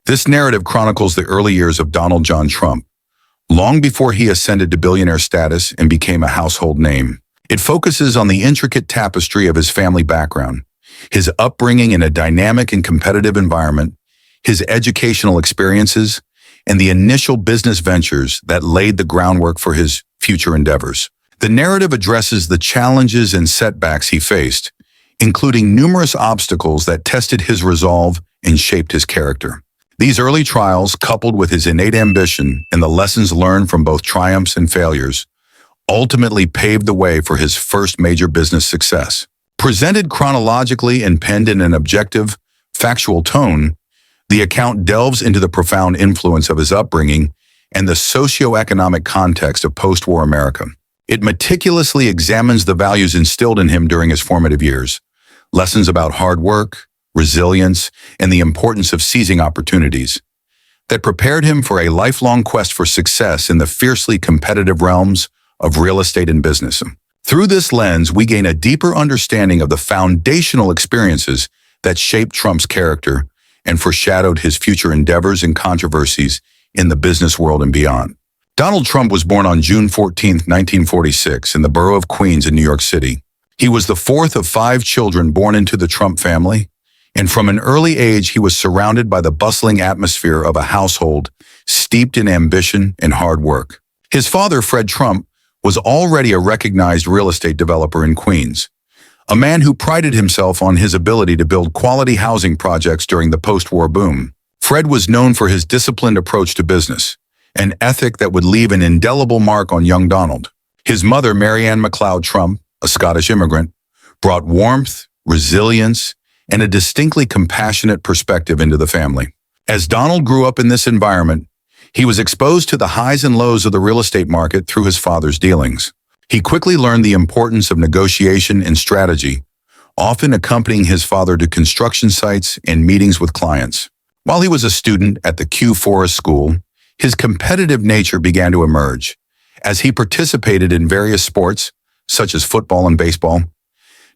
This narrative chronicles the early years of Donald John Trump, long before he ascended to billionaire status and became a household name. It focuses on the intricate tapestry of his family background, his upbringing in a dynamic and competitive environment, his educational experiences, and the initial business ventures that laid the groundwork for his future endeavors. The narrative addresses the challenges and setbacks he faced, including numerous obstacles that tested his resolve and shaped his character. These early trials, coupled with his innate ambition and the lessons learned from both triumphs and failures, ultimately paved the way for his first major business success. Presented chronologically and penned in an objective, factual tone, the account delves into the profound influence of his upbringing and the socio-economic context of post-war America. It meticulously examines the values instilled in him during his formative years, lessons about hard work, resilience, and the importance of seizing opportunities that prepared him for a lifelong quest for success in the fiercely competitive realms of real estate and business. Through this lens, we gain a deeper understanding of the foundational experiences that shaped Trump's character and foreshadowed his future endeavors and controversies in the business world and beyond. Donald Trump was born on June 14, 1946, in the borough of Queens in New York City. He was the fourth of 5 children born into the Trump family, and from an early age he was surrounded by the bustling atmosphere of a household steeped in ambition and hard work. His father, Fred Trump, was already a recognized real estate developer in Queens, a man who prided himself on his ability to build quality housing projects during the post-war boom. Fred was known for his disciplined approach to business, an ethic that would leave an indelible mark on young Donald. His mother, Mary Ann MacLeod Trump, a Scottish immigrant, brought warmth, resilience, and a distinctly compassionate perspective into the family. As Donald grew up in this environment, he was exposed to the highs and lows of the real estate market through his father's dealings. He quickly learned the importance of negotiation and strategy, often accompanying his father to construction sites and meetings with clients. While he was a student at the Kew Forest School, his competitive nature began to emerge as he participated in various sports, such as football and baseball,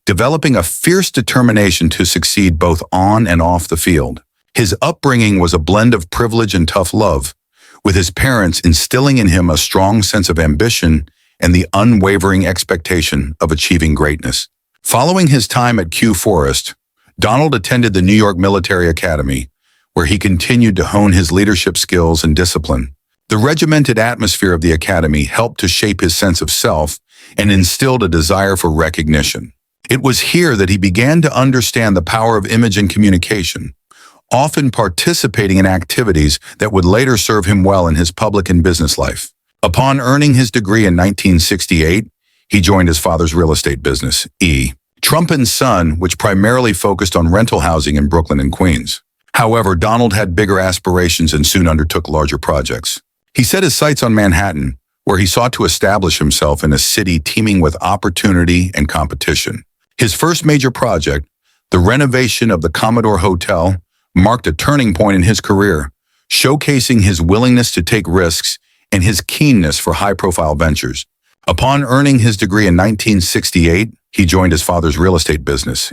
developing a fierce determination to succeed both on and off the field. His upbringing was a blend of privilege and tough love, with his parents instilling in him a strong sense of ambition and the unwavering expectation of achieving greatness. Following his time at Kew Forest, Donald attended the New York Military Academy, where he continued to hone his leadership skills and discipline. The regimented atmosphere of the academy helped to shape his sense of self and instilled a desire for recognition. It was here that he began to understand the power of image and communication, often participating in activities that would later serve him well in his public and business life. Upon earning his degree in 1968, he joined his father's real estate business, Trump & Son, which primarily focused on rental housing in Brooklyn and Queens. However, Donald had bigger aspirations and soon undertook larger projects. He set his sights on Manhattan, where he sought to establish himself in a city teeming with opportunity and competition. His first major project, the renovation of the Commodore Hotel, marked a turning point in his career, showcasing his willingness to take risks and his keenness for high-profile ventures. Upon earning his degree in 1968, he joined his father's real estate business,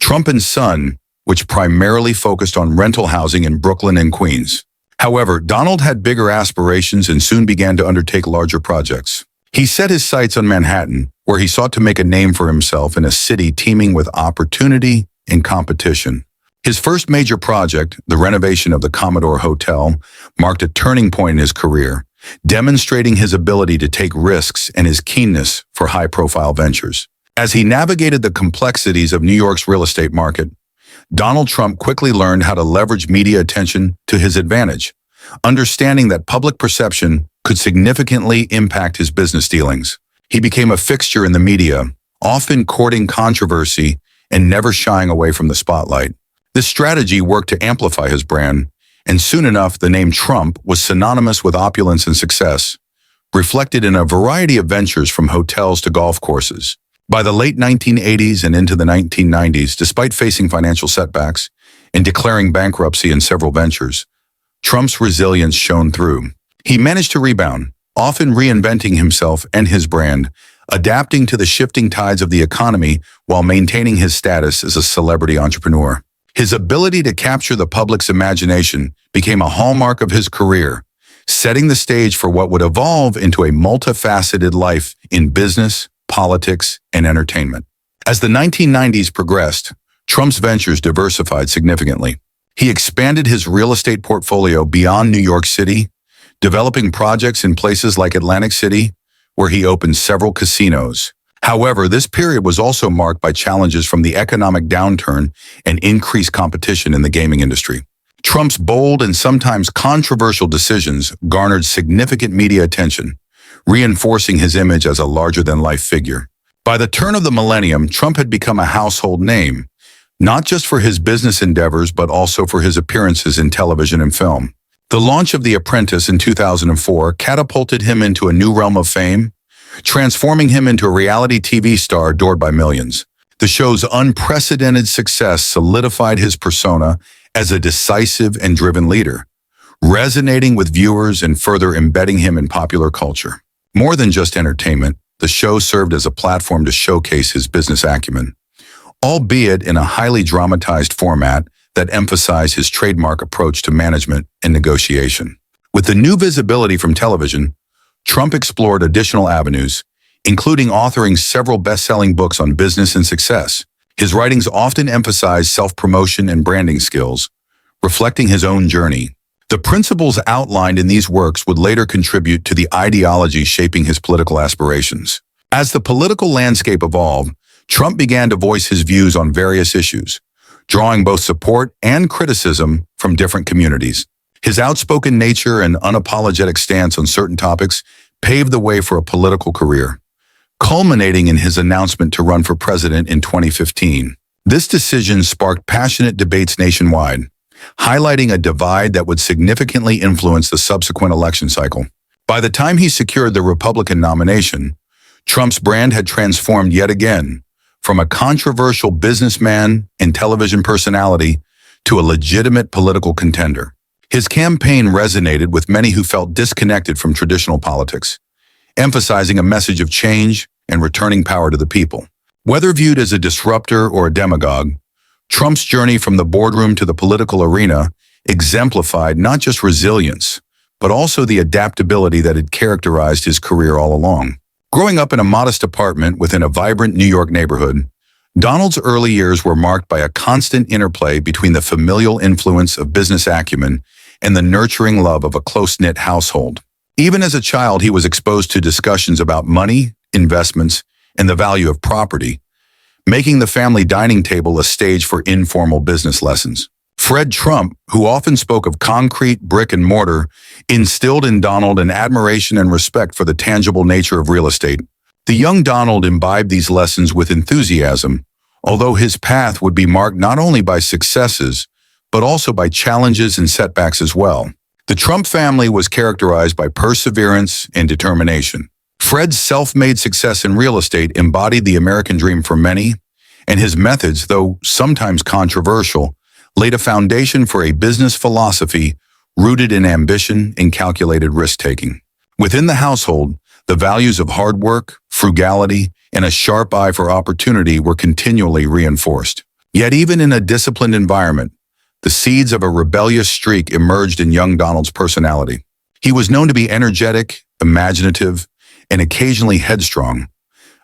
Trump & Son, which primarily focused on rental housing in Brooklyn and Queens. However, Donald had bigger aspirations and soon began to undertake larger projects. He set his sights on Manhattan, where he sought to make a name for himself in a city teeming with opportunity and competition. His first major project, the renovation of the Commodore Hotel, marked a turning point in his career, demonstrating his ability to take risks and his keenness for high-profile ventures. As he navigated the complexities of New York's real estate market, Donald Trump quickly learned how to leverage media attention to his advantage, understanding that public perception could significantly impact his business dealings. He became a fixture in the media, often courting controversy and never shying away from the spotlight. This strategy worked to amplify his brand, and soon enough the name Trump was synonymous with opulence and success, reflected in a variety of ventures from hotels to golf courses. By the late 1980s and into the 1990s, despite facing financial setbacks and declaring bankruptcy in several ventures, Trump's resilience shone through. He managed to rebound, often reinventing himself and his brand, adapting to the shifting tides of the economy while maintaining his status as a celebrity entrepreneur. His ability to capture the public's imagination became a hallmark of his career, setting the stage for what would evolve into a multifaceted life in business, politics, and entertainment. As the 1990s progressed, Trump's ventures diversified significantly. He expanded his real estate portfolio beyond New York City, developing projects in places like Atlantic City, where he opened several casinos. However, this period was also marked by challenges from the economic downturn and increased competition in the gaming industry. Trump's bold and sometimes controversial decisions garnered significant media attention, reinforcing his image as a larger-than-life figure. By the turn of the millennium, Trump had become a household name, not just for his business endeavors, but also for his appearances in television and film. The launch of The Apprentice in 2004 catapulted him into a new realm of fame, transforming him into a reality TV star adored by millions. The show's unprecedented success solidified his persona as a decisive and driven leader, resonating with viewers and further embedding him in popular culture. More than just entertainment, the show served as a platform to showcase his business acumen, albeit in a highly dramatized format that emphasized his trademark approach to management and negotiation. With the new visibility from television, Trump explored additional avenues, including authoring several best-selling books on business and success. His writings often emphasized self-promotion and branding skills, reflecting his own journey. The principles outlined in these works would later contribute to the ideology shaping his political aspirations. As the political landscape evolved, Trump began to voice his views on various issues, drawing both support and criticism from different communities. His outspoken nature and unapologetic stance on certain topics paved the way for a political career, culminating in his announcement to run for president in 2015. This decision sparked passionate debates nationwide, highlighting a divide that would significantly influence the subsequent election cycle. By the time he secured the Republican nomination, Trump's brand had transformed yet again, from a controversial businessman and television personality to a legitimate political contender. His campaign resonated with many who felt disconnected from traditional politics, emphasizing a message of change and returning power to the people. Whether viewed as a disruptor or a demagogue, Trump's journey from the boardroom to the political arena exemplified not just resilience, but also the adaptability that had characterized his career all along. Growing up in a modest apartment within a vibrant New York neighborhood, Donald's early years were marked by a constant interplay between the familial influence of business acumen and the nurturing love of a close-knit household. Even as a child, he was exposed to discussions about money, investments, and the value of property, making the family dining table a stage for informal business lessons. Fred Trump, who often spoke of concrete, brick, and mortar, instilled in Donald an admiration and respect for the tangible nature of real estate. The young Donald imbibed these lessons with enthusiasm, although his path would be marked not only by successes, but also by challenges and setbacks as well. The Trump family was characterized by perseverance and determination. Fred's self-made success in real estate embodied the American dream for many, and his methods, though sometimes controversial, laid a foundation for a business philosophy rooted in ambition and calculated risk-taking. Within the household, the values of hard work, frugality, and a sharp eye for opportunity were continually reinforced. Yet even in a disciplined environment, the seeds of a rebellious streak emerged in young Donald's personality. He was known to be energetic, imaginative, and occasionally headstrong,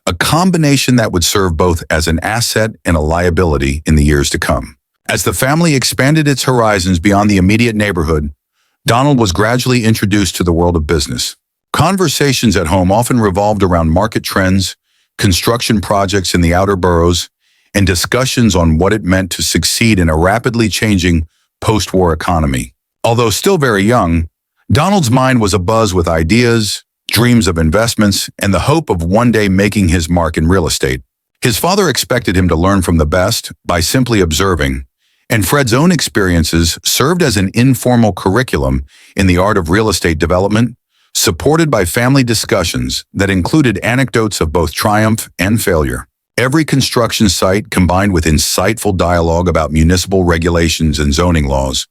a combination that would serve both as an asset and a liability in the years to come. As the family expanded its horizons beyond the immediate neighborhood, Donald was gradually introduced to the world of business. Conversations at home often revolved around market trends, construction projects in the outer boroughs, and discussions on what it meant to succeed in a rapidly changing post-war economy. Although still very young, Donald's mind was abuzz with ideas, dreams of investments, and the hope of one day making his mark in real estate. His father expected him to learn from the best by simply observing, and Fred's own experiences served as an informal curriculum in the art of real estate development, supported by family discussions that included anecdotes of both triumph and failure. Every construction site, combined with insightful dialogue about municipal regulations and zoning laws,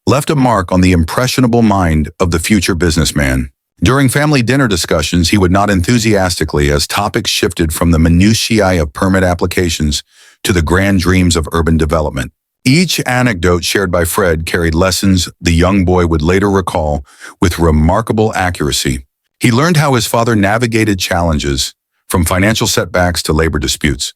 left a mark on the impressionable mind of the future businessman. During family dinner discussions, he would nod enthusiastically as topics shifted from the minutiae of permit applications to the grand dreams of urban development. Each anecdote shared by Fred carried lessons the young boy would later recall with remarkable accuracy. He learned how his father navigated challenges, from financial setbacks to labor disputes,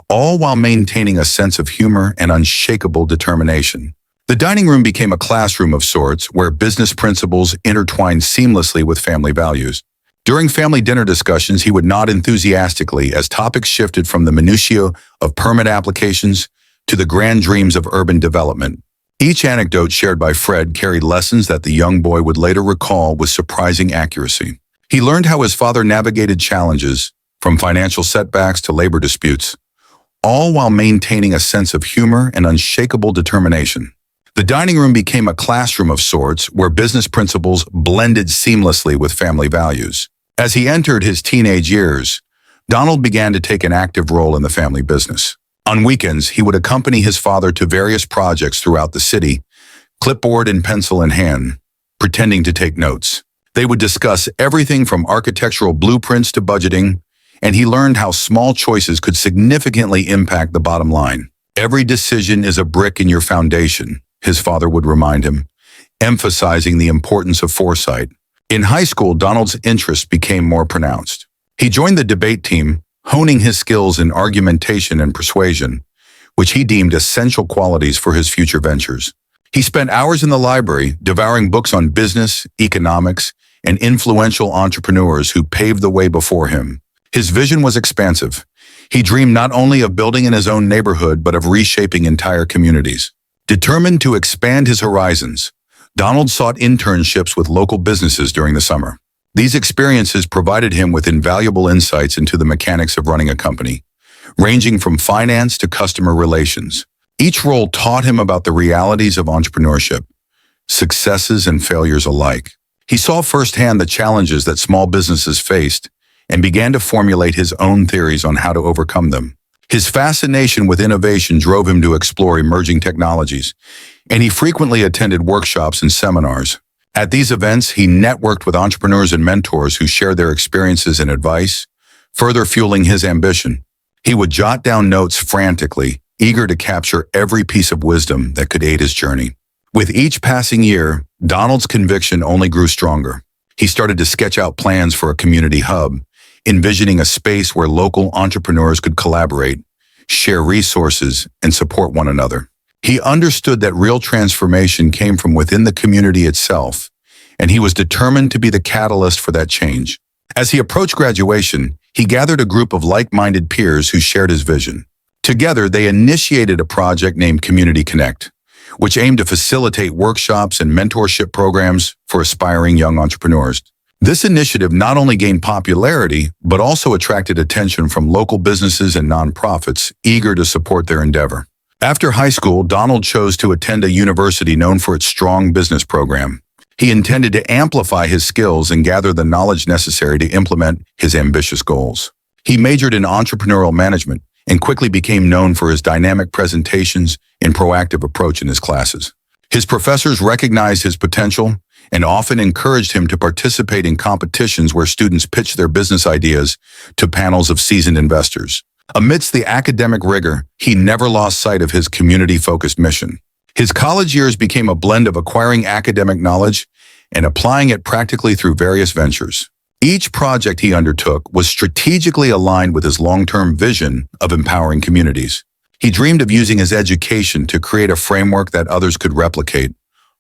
all while maintaining a sense of humor and unshakable determination. The dining room became a classroom of sorts where business principles intertwined seamlessly with family values. During family dinner discussions, he would nod enthusiastically as topics shifted from the minutiae of permit applications to the grand dreams of urban development. Each anecdote shared by Fred carried lessons that the young boy would later recall with surprising accuracy. He learned how his father navigated challenges, from financial setbacks to labor disputes, all while maintaining a sense of humor and unshakable determination. The dining room became a classroom of sorts where business principles blended seamlessly with family values. As he entered his teenage years, Donald began to take an active role in the family business. On weekends, he would accompany his father to various projects throughout the city, clipboard and pencil in hand, pretending to take notes. They would discuss everything from architectural blueprints to budgeting, and he learned how small choices could significantly impact the bottom line. Every decision is a brick in your foundation, his father would remind him, emphasizing the importance of foresight. In high school, Donald's interests became more pronounced. He joined the debate team, honing his skills in argumentation and persuasion, which he deemed essential qualities for his future ventures. He spent hours in the library, devouring books on business, economics, and influential entrepreneurs who paved the way before him. His vision was expansive. He dreamed not only of building in his own neighborhood, but of reshaping entire communities. Determined to expand his horizons, Donald sought internships with local businesses during the summer. These experiences provided him with invaluable insights into the mechanics of running a company, ranging from finance to customer relations. Each role taught him about the realities of entrepreneurship, successes and failures alike. He saw firsthand the challenges that small businesses faced and began to formulate his own theories on how to overcome them. His fascination with innovation drove him to explore emerging technologies, and he frequently attended workshops and seminars. At these events, he networked with entrepreneurs and mentors who shared their experiences and advice, further fueling his ambition. He would jot down notes frantically, eager to capture every piece of wisdom that could aid his journey. With each passing year, Donald's conviction only grew stronger. He started to sketch out plans for a community hub, envisioning a space where local entrepreneurs could collaborate, share resources, and support one another. He understood that real transformation came from within the community itself, and he was determined to be the catalyst for that change. As he approached graduation, he gathered a group of like-minded peers who shared his vision. Together, they initiated a project named Community Connect, which aimed to facilitate workshops and mentorship programs for aspiring young entrepreneurs. This initiative not only gained popularity, but also attracted attention from local businesses and nonprofits eager to support their endeavor. After high school, Donald chose to attend a university known for its strong business program. He intended to amplify his skills and gather the knowledge necessary to implement his ambitious goals. He majored in entrepreneurial management and quickly became known for his dynamic presentations and proactive approach in his classes. His professors recognized his potential and often encouraged him to participate in competitions where students pitched their business ideas to panels of seasoned investors. Amidst the academic rigor, he never lost sight of his community-focused mission. His college years became a blend of acquiring academic knowledge and applying it practically through various ventures. Each project he undertook was strategically aligned with his long-term vision of empowering communities. He dreamed of using his education to create a framework that others could replicate,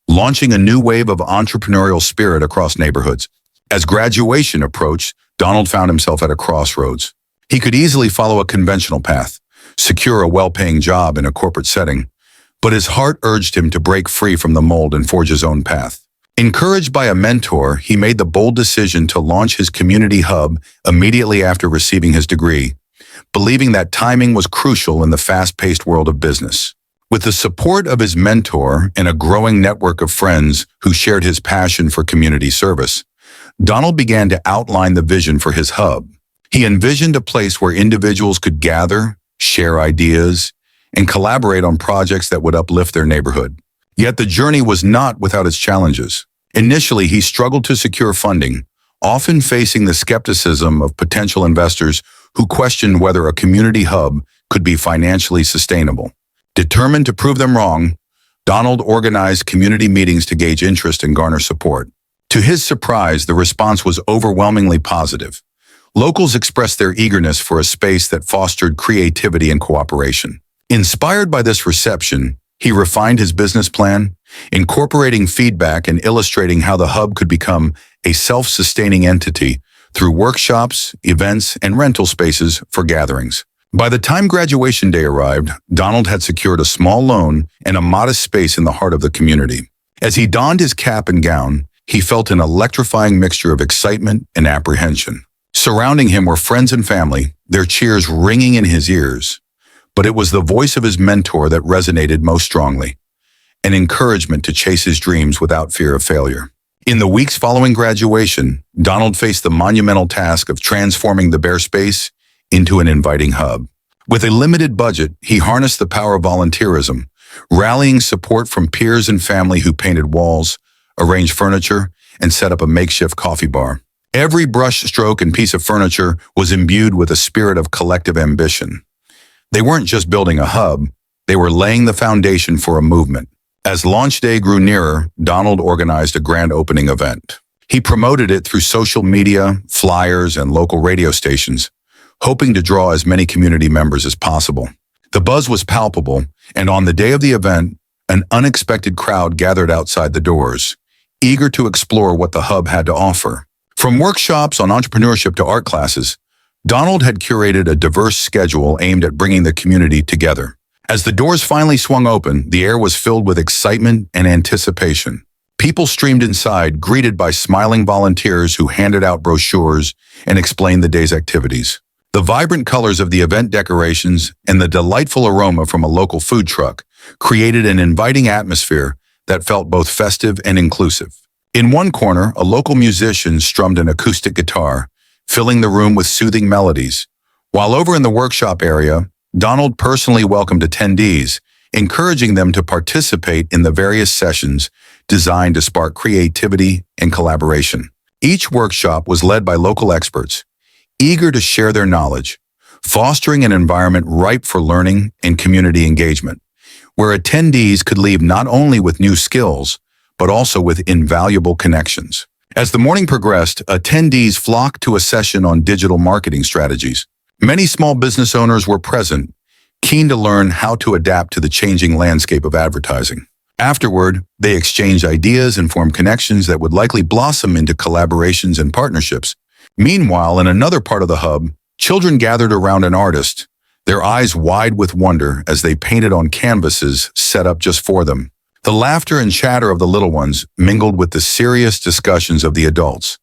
launching a new wave of entrepreneurial spirit across neighborhoods. As graduation approached, Donald found himself at a crossroads. He could easily follow a conventional path, secure a well-paying job in a corporate setting, but his heart urged him to break free from the mold and forge his own path. Encouraged by a mentor, he made the bold decision to launch his community hub immediately after receiving his degree, believing that timing was crucial in the fast-paced world of business. With the support of his mentor and a growing network of friends who shared his passion for community service, Donald began to outline the vision for his hub. He envisioned a place where individuals could gather, share ideas, and collaborate on projects that would uplift their neighborhood. Yet the journey was not without its challenges. Initially, he struggled to secure funding, often facing the skepticism of potential investors who questioned whether a community hub could be financially sustainable. Determined to prove them wrong, Donald organized community meetings to gauge interest and garner support. To his surprise, the response was overwhelmingly positive. Locals expressed their eagerness for a space that fostered creativity and cooperation. Inspired by this reception, he refined his business plan, incorporating feedback and illustrating how the hub could become a self-sustaining entity through workshops, events, and rental spaces for gatherings. By the time graduation day arrived, Donald had secured a small loan and a modest space in the heart of the community. As he donned his cap and gown, he felt an electrifying mixture of excitement and apprehension. Surrounding him were friends and family, their cheers ringing in his ears. But it was the voice of his mentor that resonated most strongly, an encouragement to chase his dreams without fear of failure. In the weeks following graduation, Donald faced the monumental task of transforming the bare space into an inviting hub. With a limited budget, he harnessed the power of volunteerism, rallying support from peers and family who painted walls, arranged furniture, and set up a makeshift coffee bar. Every brush stroke and piece of furniture was imbued with a spirit of collective ambition. They weren't just building a hub, they were laying the foundation for a movement. As launch day grew nearer, Donald organized a grand opening event. He promoted it through social media, flyers, and local radio stations, hoping to draw as many community members as possible. The buzz was palpable, and on the day of the event, an unexpected crowd gathered outside the doors, eager to explore what the hub had to offer. From workshops on entrepreneurship to art classes, Donald had curated a diverse schedule aimed at bringing the community together. As the doors finally swung open, the air was filled with excitement and anticipation. People streamed inside, greeted by smiling volunteers who handed out brochures and explained the day's activities. The vibrant colors of the event decorations and the delightful aroma from a local food truck created an inviting atmosphere that felt both festive and inclusive. In one corner, a local musician strummed an acoustic guitar, filling the room with soothing melodies, while over in the workshop area, Donald personally welcomed attendees, encouraging them to participate in the various sessions designed to spark creativity and collaboration. Each workshop was led by local experts, eager to share their knowledge, fostering an environment ripe for learning and community engagement, where attendees could leave not only with new skills, but also with invaluable connections. As the morning progressed, attendees flocked to a session on digital marketing strategies. Many small business owners were present, keen to learn how to adapt to the changing landscape of advertising. Afterward, they exchanged ideas and formed connections that would likely blossom into collaborations and partnerships. Meanwhile, in another part of the hub, children gathered around an artist, their eyes wide with wonder as they painted on canvases set up just for them. The laughter and chatter of the little ones mingled with the serious discussions of the adults,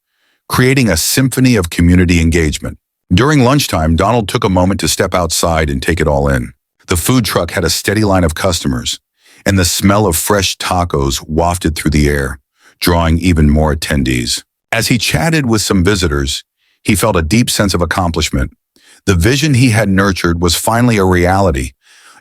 creating a symphony of community engagement. During lunchtime, Donald took a moment to step outside and take it all in. The food truck had a steady line of customers, and the smell of fresh tacos wafted through the air, drawing even more attendees. As he chatted with some visitors, he felt a deep sense of accomplishment. The vision he had nurtured was finally a reality,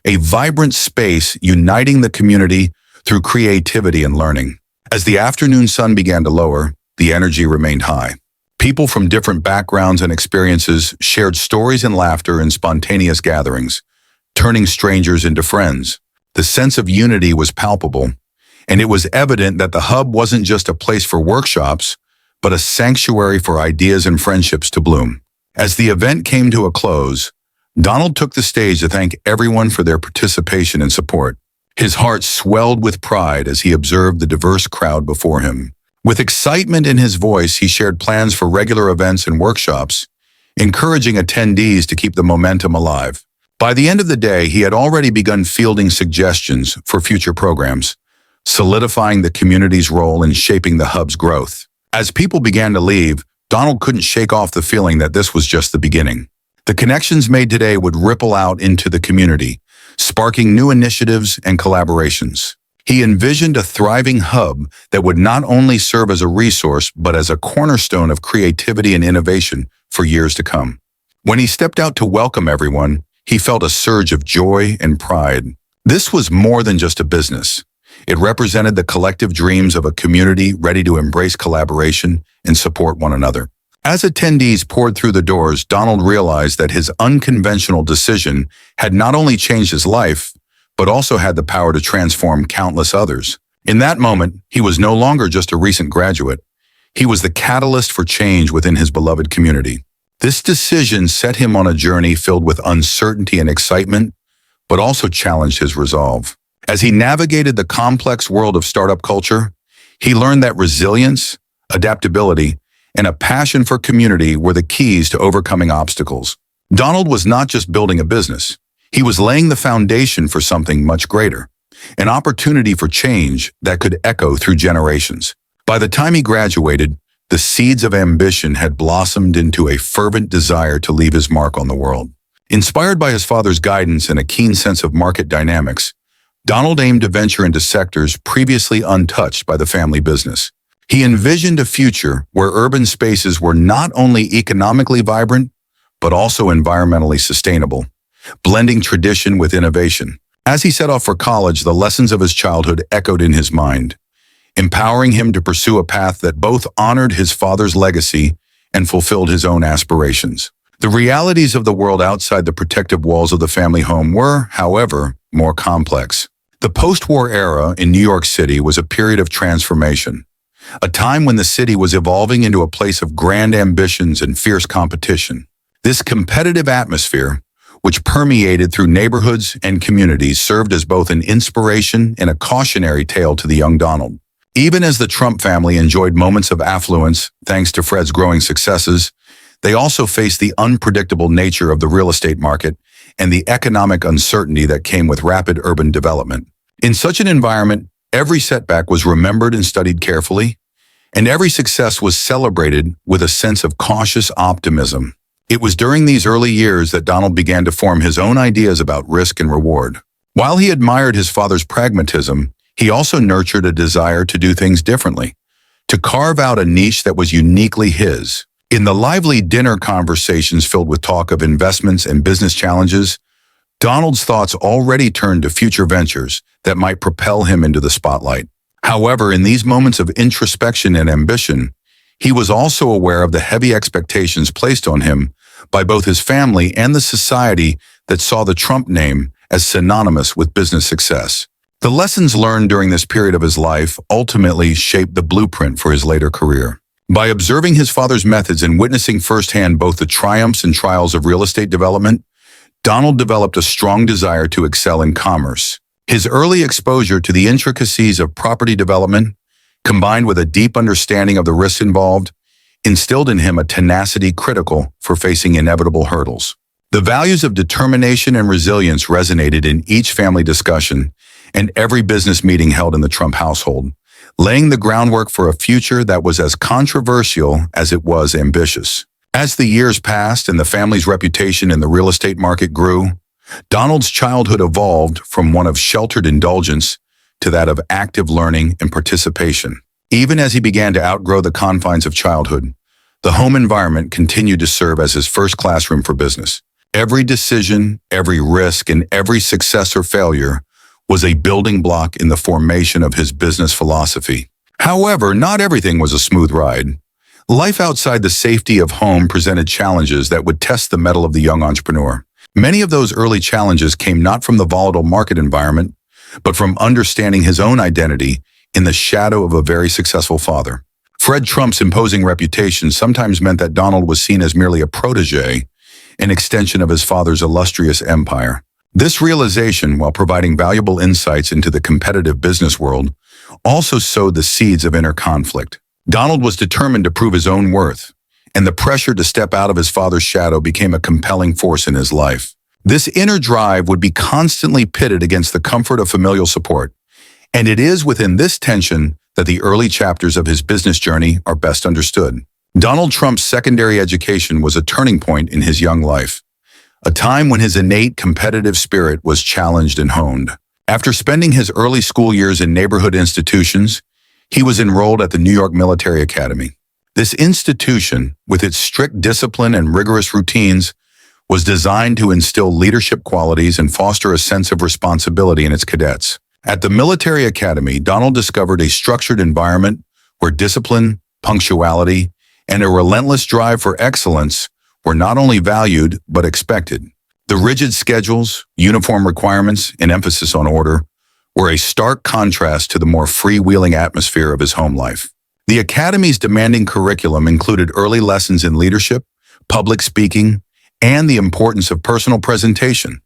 a vibrant space uniting the community through creativity and learning. As the afternoon sun began to lower, the energy remained high. People from different backgrounds and experiences shared stories and laughter in spontaneous gatherings, turning strangers into friends. The sense of unity was palpable, and it was evident that the hub wasn't just a place for workshops, but a sanctuary for ideas and friendships to bloom. As the event came to a close, Donald took the stage to thank everyone for their participation and support. His heart swelled with pride as he observed the diverse crowd before him. With excitement in his voice, he shared plans for regular events and workshops, encouraging attendees to keep the momentum alive. By the end of the day, he had already begun fielding suggestions for future programs, solidifying the community's role in shaping the hub's growth. As people began to leave, Donald couldn't shake off the feeling that this was just the beginning. The connections made today would ripple out into the community, sparking new initiatives and collaborations. He envisioned a thriving hub that would not only serve as a resource, but as a cornerstone of creativity and innovation for years to come. When he stepped out to welcome everyone, he felt a surge of joy and pride. This was more than just a business. It represented the collective dreams of a community ready to embrace collaboration and support one another. As attendees poured through the doors, Donald realized that his unconventional decision had not only changed his life, but also had the power to transform countless others. In that moment, he was no longer just a recent graduate. He was the catalyst for change within his beloved community. This decision set him on a journey filled with uncertainty and excitement, but also challenged his resolve. As he navigated the complex world of startup culture, he learned that resilience, adaptability, and a passion for community were the keys to overcoming obstacles. Donald was not just building a business. He was laying the foundation for something much greater, an opportunity for change that could echo through generations. By the time he graduated, the seeds of ambition had blossomed into a fervent desire to leave his mark on the world. Inspired by his father's guidance and a keen sense of market dynamics, Donald aimed to venture into sectors previously untouched by the family business. He envisioned a future where urban spaces were not only economically vibrant, but also environmentally sustainable, blending tradition with innovation. As he set off for college, the lessons of his childhood echoed in his mind, empowering him to pursue a path that both honored his father's legacy and fulfilled his own aspirations. The realities of the world outside the protective walls of the family home were, however, more complex. The post-war era in New York City was a period of transformation, a time when the city was evolving into a place of grand ambitions and fierce competition. This competitive atmosphere, which permeated through neighborhoods and communities, served as both an inspiration and a cautionary tale to the young Donald. Even as the Trump family enjoyed moments of affluence thanks to Fred's growing successes, they also faced the unpredictable nature of the real estate market and the economic uncertainty that came with rapid urban development. In such an environment, every setback was remembered and studied carefully, and every success was celebrated with a sense of cautious optimism. It was during these early years that Donald began to form his own ideas about risk and reward. While he admired his father's pragmatism, he also nurtured a desire to do things differently, to carve out a niche that was uniquely his. In the lively dinner conversations filled with talk of investments and business challenges, Donald's thoughts already turned to future ventures that might propel him into the spotlight. However, in these moments of introspection and ambition, he was also aware of the heavy expectations placed on him by both his family and the society that saw the Trump name as synonymous with business success. The lessons learned during this period of his life ultimately shaped the blueprint for his later career. By observing his father's methods and witnessing firsthand both the triumphs and trials of real estate development, Donald developed a strong desire to excel in commerce. His early exposure to the intricacies of property development, combined with a deep understanding of the risks involved, instilled in him a tenacity critical for facing inevitable hurdles. The values of determination and resilience resonated in each family discussion and every business meeting held in the Trump household, laying the groundwork for a future that was as controversial as it was ambitious. As the years passed and the family's reputation in the real estate market grew, Donald's childhood evolved from one of sheltered indulgence to that of active learning and participation. Even as he began to outgrow the confines of childhood, the home environment continued to serve as his first classroom for business. Every decision, every risk, and every success or failure was a building block in the formation of his business philosophy. However, not everything was a smooth ride. Life outside the safety of home presented challenges that would test the mettle of the young entrepreneur. Many of those early challenges came not from the volatile market environment, but from understanding his own identity in the shadow of a very successful father. Fred Trump's imposing reputation sometimes meant that Donald was seen as merely a protege, an extension of his father's illustrious empire. This realization, while providing valuable insights into the competitive business world, also sowed the seeds of inner conflict. Donald was determined to prove his own worth, and the pressure to step out of his father's shadow became a compelling force in his life. This inner drive would be constantly pitted against the comfort of familial support, and it is within this tension that the early chapters of his business journey are best understood. Donald Trump's secondary education was a turning point in his young life, a time when his innate competitive spirit was challenged and honed. After spending his early school years in neighborhood institutions, he was enrolled at the New York Military Academy. This institution, with its strict discipline and rigorous routines, was designed to instill leadership qualities and foster a sense of responsibility in its cadets. At the Military Academy, Donald discovered a structured environment where discipline, punctuality, and a relentless drive for excellence were not only valued but expected. The rigid schedules, uniform requirements, and emphasis on order were a stark contrast to the more freewheeling atmosphere of his home life. The Academy's demanding curriculum included early lessons in leadership, public speaking, and the importance of personal presentation,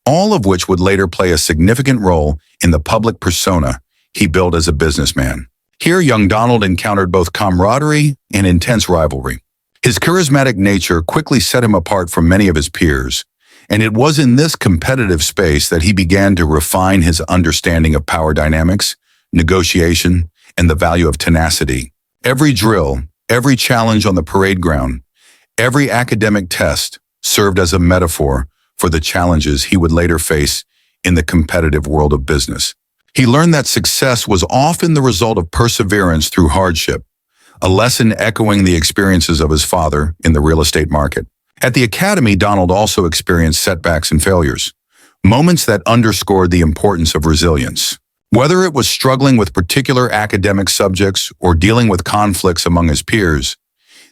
all of which would later play a significant role in the public persona he built as a businessman. Here, young Donald encountered both camaraderie and intense rivalry. His charismatic nature quickly set him apart from many of his peers, and it was in this competitive space that he began to refine his understanding of power dynamics, negotiation, and the value of tenacity. Every drill, every challenge on the parade ground, every academic test served as a metaphor for the challenges he would later face in the competitive world of business. He learned that success was often the result of perseverance through hardship, a lesson echoing the experiences of his father in the real estate market. At the Academy, Donald also experienced setbacks and failures, moments that underscored the importance of resilience. Whether it was struggling with particular academic subjects or dealing with conflicts among his peers,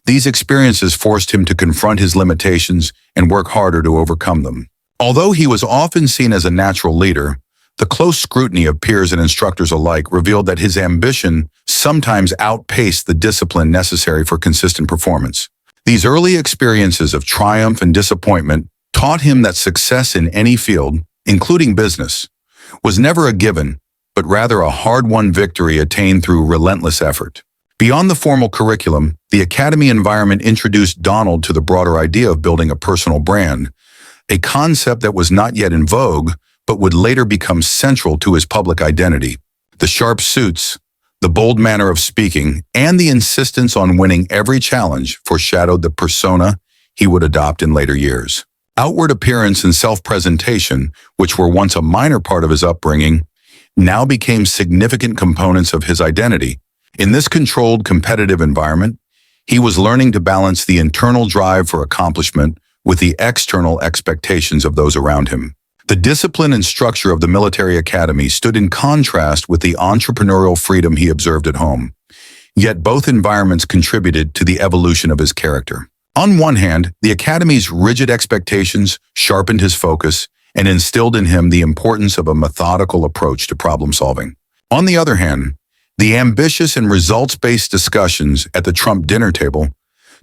these experiences forced him to confront his limitations and work harder to overcome them. Although he was often seen as a natural leader, the close scrutiny of peers and instructors alike revealed that his ambition sometimes outpaced the discipline necessary for consistent performance. These early experiences of triumph and disappointment taught him that success in any field, including business, was never a given, but rather a hard-won victory attained through relentless effort. Beyond the formal curriculum, the Academy environment introduced Donald to the broader idea of building a personal brand, a concept that was not yet in vogue, but would later become central to his public identity. The sharp suits, the bold manner of speaking, and the insistence on winning every challenge foreshadowed the persona he would adopt in later years. Outward appearance and self-presentation, which were once a minor part of his upbringing, now became significant components of his identity. In this controlled, competitive environment, he was learning to balance the internal drive for accomplishment with the external expectations of those around him. The discipline and structure of the military academy stood in contrast with the entrepreneurial freedom he observed at home. Yet both environments contributed to the evolution of his character. On one hand, the academy's rigid expectations sharpened his focus and instilled in him the importance of a methodical approach to problem solving. On the other hand, the ambitious and results-based discussions at the Trump dinner table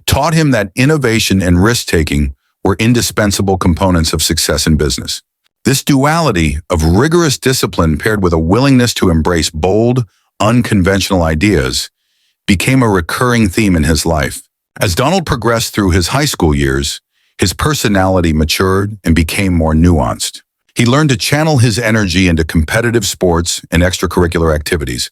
taught him that innovation and risk-taking were indispensable components of success in business. This duality of rigorous discipline paired with a willingness to embrace bold, unconventional ideas became a recurring theme in his life. As Donald progressed through his high school years, his personality matured and became more nuanced. He learned to channel his energy into competitive sports and extracurricular activities,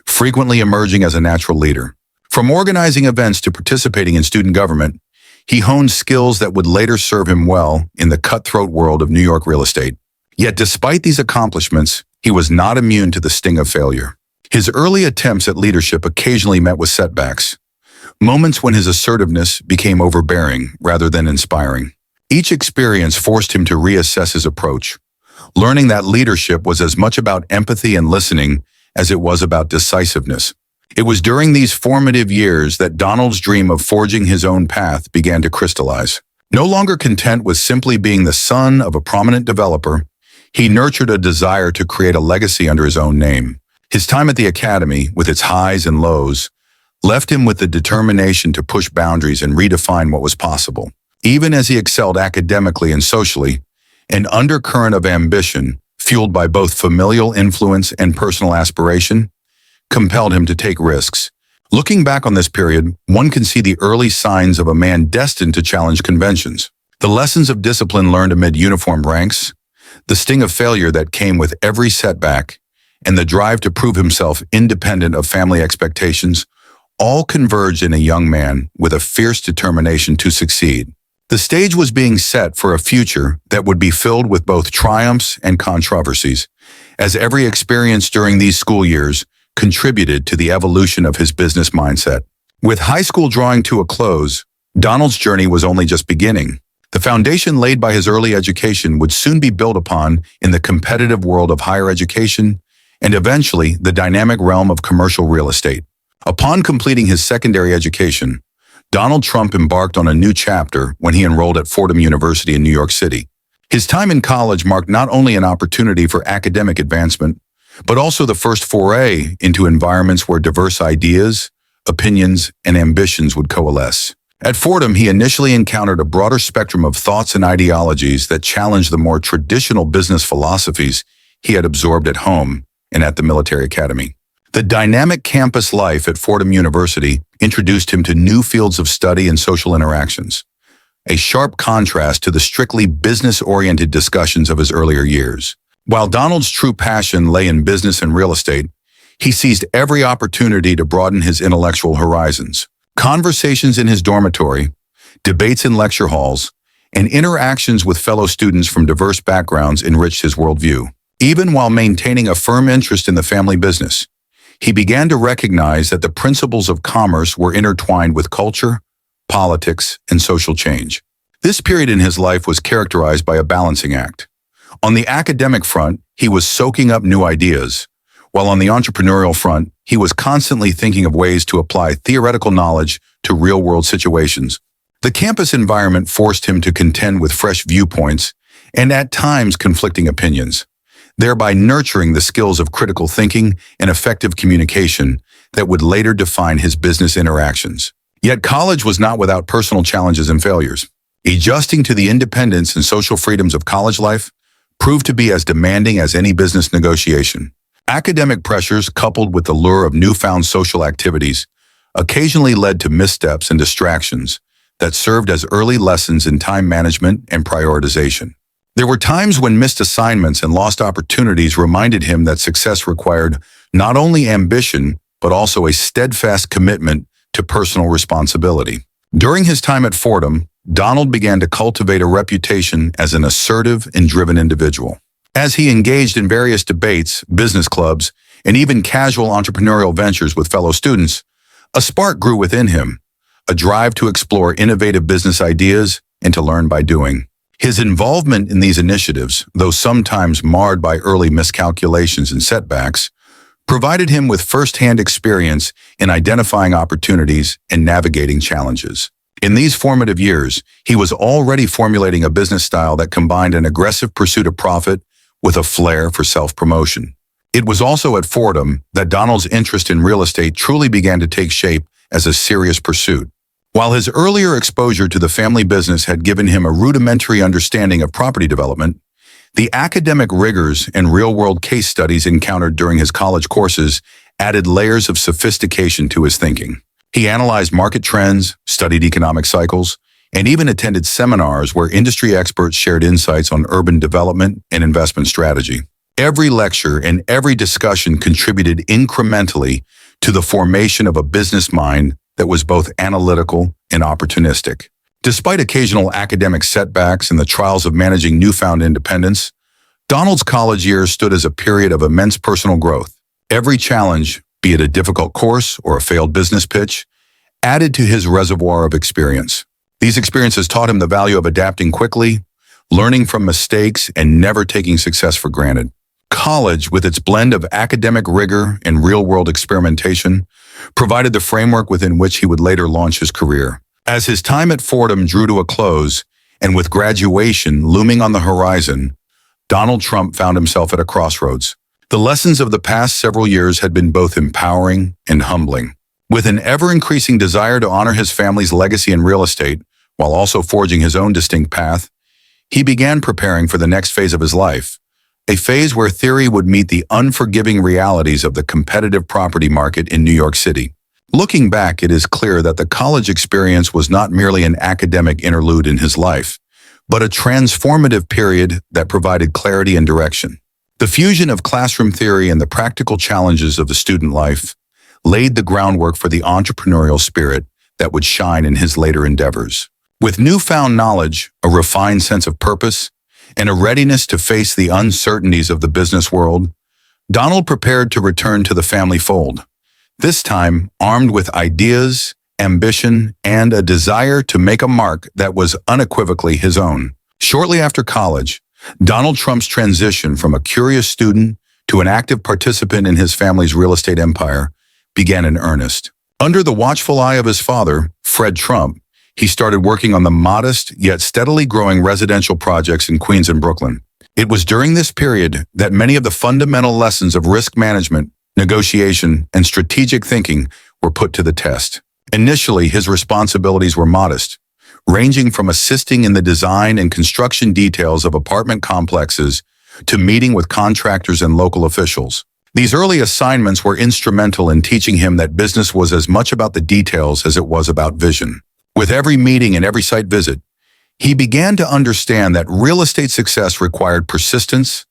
frequently emerging as a natural leader. From organizing events to participating in student government, he honed skills that would later serve him well in the cutthroat world of New York real estate. Yet despite these accomplishments, he was not immune to the sting of failure. His early attempts at leadership occasionally met with setbacks, moments when his assertiveness became overbearing rather than inspiring. Each experience forced him to reassess his approach, learning that leadership was as much about empathy and listening as it was about decisiveness. It was during these formative years that Donald's dream of forging his own path began to crystallize. No longer content with simply being the son of a prominent developer, he nurtured a desire to create a legacy under his own name. His time at the academy, with its highs and lows, left him with the determination to push boundaries and redefine what was possible. Even as he excelled academically and socially, an undercurrent of ambition, fueled by both familial influence and personal aspiration, compelled him to take risks. Looking back on this period, one can see the early signs of a man destined to challenge conventions. The lessons of discipline learned amid uniformed ranks, the sting of failure that came with every setback, and the drive to prove himself independent of family expectations all converged in a young man with a fierce determination to succeed. The stage was being set for a future that would be filled with both triumphs and controversies, as every experience during these school years contributed to the evolution of his business mindset. With high school drawing to a close, Donald's journey was only just beginning. The foundation laid by his early education would soon be built upon in the competitive world of higher education and eventually the dynamic realm of commercial real estate. Upon completing his secondary education, Donald Trump embarked on a new chapter when he enrolled at Fordham University in New York City. His time in college marked not only an opportunity for academic advancement, but also the first foray into environments where diverse ideas, opinions, and ambitions would coalesce. At Fordham, he initially encountered a broader spectrum of thoughts and ideologies that challenged the more traditional business philosophies he had absorbed at home and at the military academy. The dynamic campus life at Fordham University introduced him to new fields of study and social interactions, a sharp contrast to the strictly business-oriented discussions of his earlier years. While Donald's true passion lay in business and real estate, he seized every opportunity to broaden his intellectual horizons. Conversations in his dormitory, debates in lecture halls, and interactions with fellow students from diverse backgrounds enriched his worldview. Even while maintaining a firm interest in the family business, he began to recognize that the principles of commerce were intertwined with culture, politics, and social change. This period in his life was characterized by a balancing act. On the academic front, he was soaking up new ideas, while on the entrepreneurial front, he was constantly thinking of ways to apply theoretical knowledge to real-world situations. The campus environment forced him to contend with fresh viewpoints and at times conflicting opinions, thereby nurturing the skills of critical thinking and effective communication that would later define his business interactions. Yet college was not without personal challenges and failures. Adjusting to the independence and social freedoms of college life proved to be as demanding as any business negotiation. Academic pressures, coupled with the lure of newfound social activities, occasionally led to missteps and distractions that served as early lessons in time management and prioritization. There were times when missed assignments and lost opportunities reminded him that success required not only ambition, but also a steadfast commitment to personal responsibility. During his time at Fordham, Donald began to cultivate a reputation as an assertive and driven individual. As he engaged in various debates, business clubs, and even casual entrepreneurial ventures with fellow students, a spark grew within him, a drive to explore innovative business ideas and to learn by doing. His involvement in these initiatives, though sometimes marred by early miscalculations and setbacks, provided him with first-hand experience in identifying opportunities and navigating challenges. In these formative years, he was already formulating a business style that combined an aggressive pursuit of profit with a flair for self-promotion. It was also at Fordham that Donald's interest in real estate truly began to take shape as a serious pursuit. While his earlier exposure to the family business had given him a rudimentary understanding of property development, the academic rigors and real-world case studies encountered during his college courses added layers of sophistication to his thinking. He analyzed market trends, studied economic cycles, and even attended seminars where industry experts shared insights on urban development and investment strategy. Every lecture and every discussion contributed incrementally to the formation of a business mind that was both analytical and opportunistic. Despite occasional academic setbacks and the trials of managing newfound independence, Donald's college years stood as a period of immense personal growth. Every challenge, be it a difficult course or a failed business pitch, added to his reservoir of experience. These experiences taught him the value of adapting quickly, learning from mistakes, and never taking success for granted. College, with its blend of academic rigor and real-world experimentation, provided the framework within which he would later launch his career. As his time at Fordham drew to a close, and with graduation looming on the horizon, Donald Trump found himself at a crossroads. The lessons of the past several years had been both empowering and humbling. With an ever-increasing desire to honor his family's legacy in real estate, while also forging his own distinct path, he began preparing for the next phase of his life, a phase where theory would meet the unforgiving realities of the competitive property market in New York City. Looking back, it is clear that the college experience was not merely an academic interlude in his life, but a transformative period that provided clarity and direction. The fusion of classroom theory and the practical challenges of the student life laid the groundwork for the entrepreneurial spirit that would shine in his later endeavors. With newfound knowledge, a refined sense of purpose, and a readiness to face the uncertainties of the business world, Donald prepared to return to the family fold, this time armed with ideas, ambition, and a desire to make a mark that was unequivocally his own. Shortly after college, Donald Trump's transition from a curious student to an active participant in his family's real estate empire began in earnest. Under the watchful eye of his father, Fred Trump, he started working on the modest yet steadily growing residential projects in Queens and Brooklyn. It was during this period that many of the fundamental lessons of risk management, negotiation, and strategic thinking were put to the test. Initially, his responsibilities were modest, ranging from assisting in the design and construction details of apartment complexes to meeting with contractors and local officials. These early assignments were instrumental in teaching him that business was as much about the details as it was about vision. With every meeting and every site visit, he began to understand that real estate success required persistence,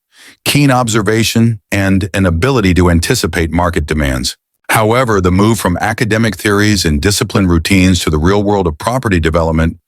keen observation, and an ability to anticipate market demands. However, the move from academic theories and disciplined routines to the real world of property development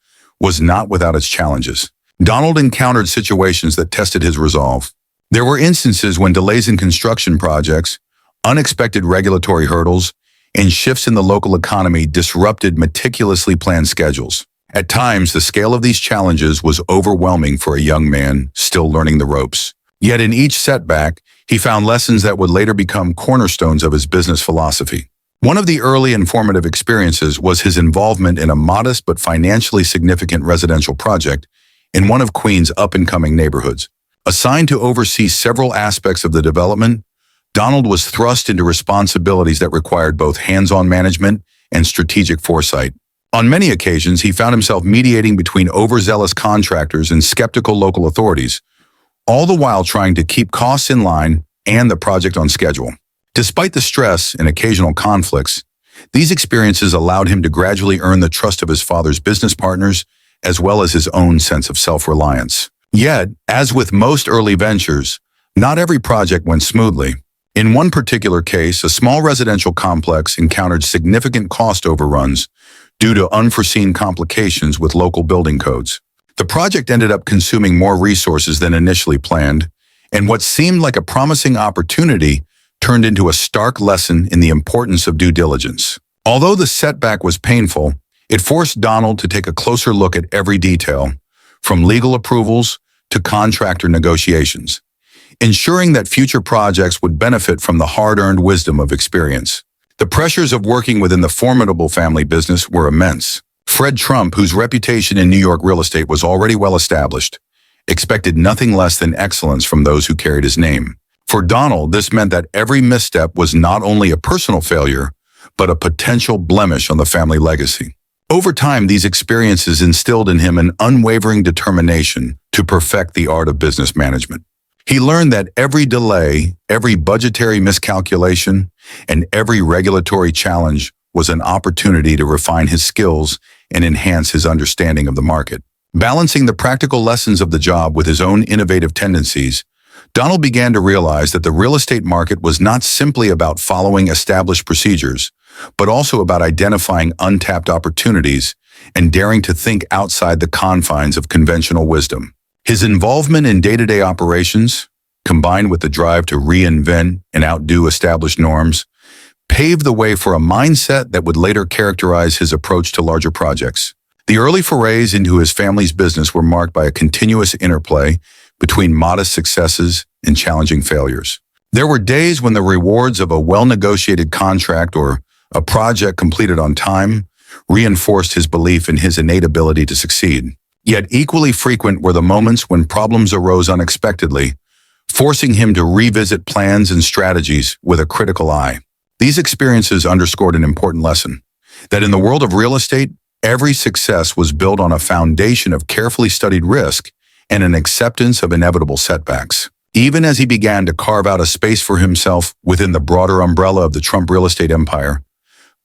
was not without its challenges. Donald encountered situations that tested his resolve. There were instances when delays in construction projects, unexpected regulatory hurdles, and shifts in the local economy disrupted meticulously planned schedules. At times, the scale of these challenges was overwhelming for a young man still learning the ropes. Yet in each setback, he found lessons that would later become cornerstones of his business philosophy. One of the early informative experiences was his involvement in a modest but financially significant residential project in one of Queens' up-and-coming neighborhoods. Assigned to oversee several aspects of the development, Donald was thrust into responsibilities that required both hands-on management and strategic foresight. On many occasions, he found himself mediating between overzealous contractors and skeptical local authorities, all the while trying to keep costs in line and the project on schedule. Despite the stress and occasional conflicts, these experiences allowed him to gradually earn the trust of his father's business partners as well as his own sense of self-reliance. Yet, as with most early ventures, not every project went smoothly. In one particular case, a small residential complex encountered significant cost overruns due to unforeseen complications with local building codes. The project ended up consuming more resources than initially planned, and what seemed like a promising opportunity turned into a stark lesson in the importance of due diligence. Although the setback was painful, it forced Donald to take a closer look at every detail, from legal approvals to contractor negotiations, ensuring that future projects would benefit from the hard-earned wisdom of experience. The pressures of working within the formidable family business were immense. Fred Trump, whose reputation in New York real estate was already well established, expected nothing less than excellence from those who carried his name. For Donald, this meant that every misstep was not only a personal failure, but a potential blemish on the family legacy. Over time, these experiences instilled in him an unwavering determination to perfect the art of business management. He learned that every delay, every budgetary miscalculation, and every regulatory challenge was an opportunity to refine his skills and enhance his understanding of the market. Balancing the practical lessons of the job with his own innovative tendencies, Donald began to realize that the real estate market was not simply about following established procedures, but also about identifying untapped opportunities and daring to think outside the confines of conventional wisdom. His involvement in day-to-day operations, combined with the drive to reinvent and outdo established norms, paved the way for a mindset that would later characterize his approach to larger projects. The early forays into his family's business were marked by a continuous interplay between modest successes and challenging failures. There were days when the rewards of a well-negotiated contract or a project completed on time reinforced his belief in his innate ability to succeed. Yet equally frequent were the moments when problems arose unexpectedly, forcing him to revisit plans and strategies with a critical eye. These experiences underscored an important lesson, that in the world of real estate, every success was built on a foundation of carefully studied risk and an acceptance of inevitable setbacks. Even as he began to carve out a space for himself within the broader umbrella of the Trump real estate empire,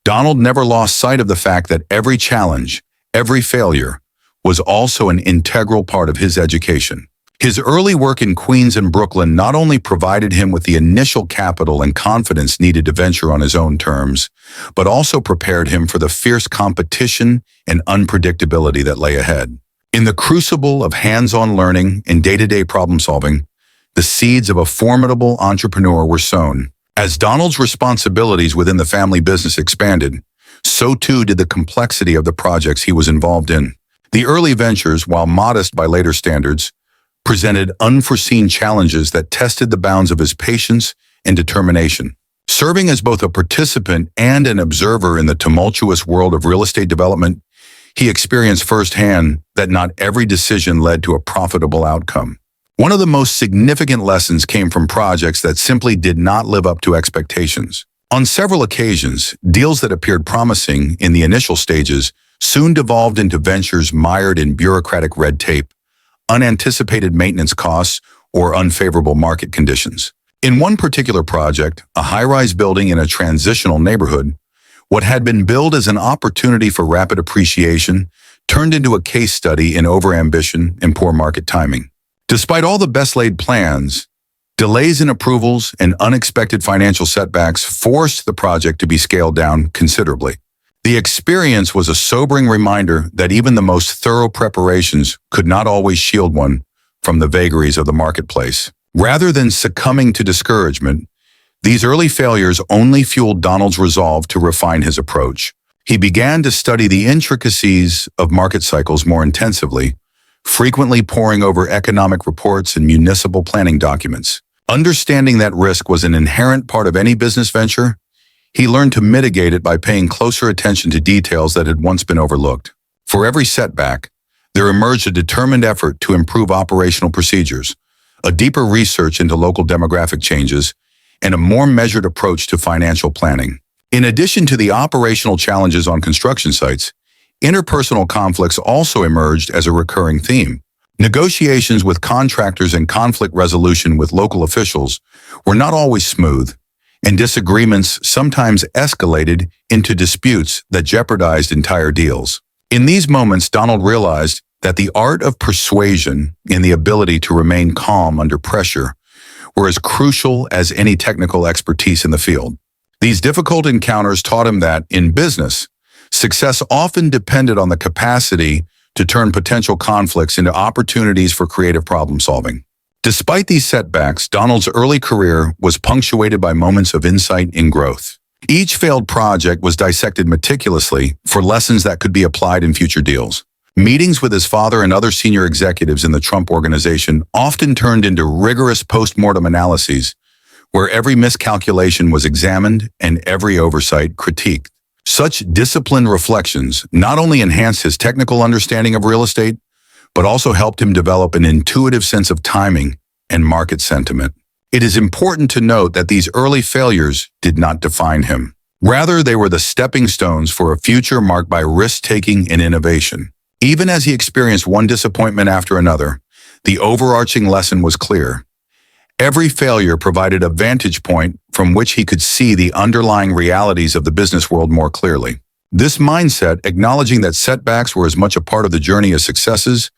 Donald never lost sight of the fact that every challenge, every failure, was also an integral part of his education. His early work in Queens and Brooklyn not only provided him with the initial capital and confidence needed to venture on his own terms, but also prepared him for the fierce competition and unpredictability that lay ahead. In the crucible of hands-on learning and day-to-day problem-solving, the seeds of a formidable entrepreneur were sown. As Donald's responsibilities within the family business expanded, so too did the complexity of the projects he was involved in. The early ventures, while modest by later standards, presented unforeseen challenges that tested the bounds of his patience and determination. Serving as both a participant and an observer in the tumultuous world of real estate development, He experienced firsthand that not every decision led to a profitable outcome. One of the most significant lessons came from projects that simply did not live up to expectations. On several occasions, deals that appeared promising in the initial stages soon devolved into ventures mired in bureaucratic red tape, unanticipated maintenance costs, or unfavorable market conditions. In one particular project, a high-rise building in a transitional neighborhood, what had been billed as an opportunity for rapid appreciation turned into a case study in overambition and poor market timing. Despite all the best-laid plans, delays in approvals and unexpected financial setbacks forced the project to be scaled down considerably. The experience was a sobering reminder that even the most thorough preparations could not always shield one from the vagaries of the marketplace. Rather than succumbing to discouragement, these early failures only fueled Donald's resolve to refine his approach. He began to study the intricacies of market cycles more intensively, frequently poring over economic reports and municipal planning documents. Understanding that risk was an inherent part of any business venture, he learned to mitigate it by paying closer attention to details that had once been overlooked. For every setback, there emerged a determined effort to improve operational procedures, a deeper research into local demographic changes, and a more measured approach to financial planning. In addition to the operational challenges on construction sites, interpersonal conflicts also emerged as a recurring theme. Negotiations with contractors and conflict resolution with local officials were not always smooth, and disagreements sometimes escalated into disputes that jeopardized entire deals. In these moments, Donald realized that the art of persuasion and the ability to remain calm under pressure were as crucial as any technical expertise in the field. These difficult encounters taught him that, in business, success often depended on the capacity to turn potential conflicts into opportunities for creative problem-solving. Despite these setbacks, Donald's early career was punctuated by moments of insight and growth. Each failed project was dissected meticulously for lessons that could be applied in future deals. Meetings with his father and other senior executives in the Trump organization often turned into rigorous post-mortem analyses, where every miscalculation was examined and every oversight critiqued. Such disciplined reflections not only enhanced his technical understanding of real estate, but also helped him develop an intuitive sense of timing and market sentiment. It is important to note that these early failures did not define him. Rather, they were the stepping stones for a future marked by risk-taking and innovation. Even as he experienced one disappointment after another, the overarching lesson was clear. Every failure provided a vantage point from which he could see the underlying realities of the business world more clearly. This mindset, acknowledging that setbacks were as much a part of the journey as successes,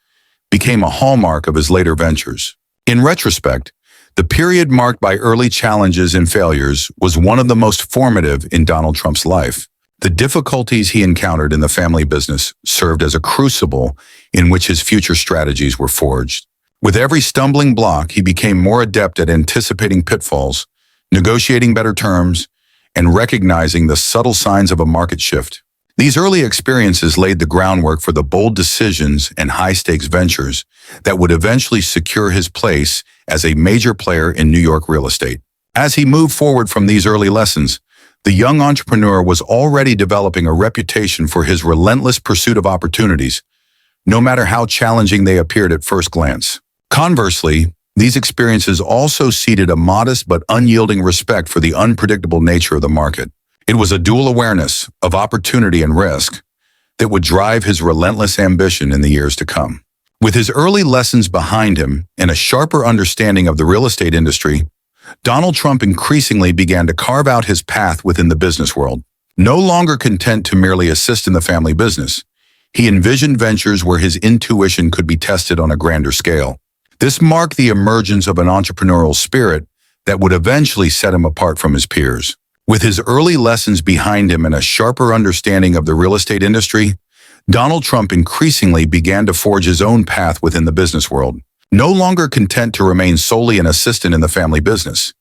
became a hallmark of his later ventures. In retrospect, the period marked by early challenges and failures was one of the most formative in Donald Trump's life. The difficulties he encountered in the family business served as a crucible in which his future strategies were forged. With every stumbling block, he became more adept at anticipating pitfalls, negotiating better terms, and recognizing the subtle signs of a market shift. These early experiences laid the groundwork for the bold decisions and high-stakes ventures that would eventually secure his place as a major player in New York real estate. As he moved forward from these early lessons, the young entrepreneur was already developing a reputation for his relentless pursuit of opportunities, no matter how challenging they appeared at first glance. Conversely, these experiences also seeded a modest but unyielding respect for the unpredictable nature of the market. It was a dual awareness of opportunity and risk that would drive his relentless ambition in the years to come. With his early lessons behind him and a sharper understanding of the real estate industry, Donald Trump increasingly began to carve out his path within the business world. No longer content to merely assist in the family business, he envisioned ventures where his intuition could be tested on a grander scale. This marked the emergence of an entrepreneurial spirit that would eventually set him apart from his peers. With his early lessons behind him and a sharper understanding of the real estate industry, Donald Trump increasingly began to forge his own path within the business world. No longer content to remain solely an assistant in the family business,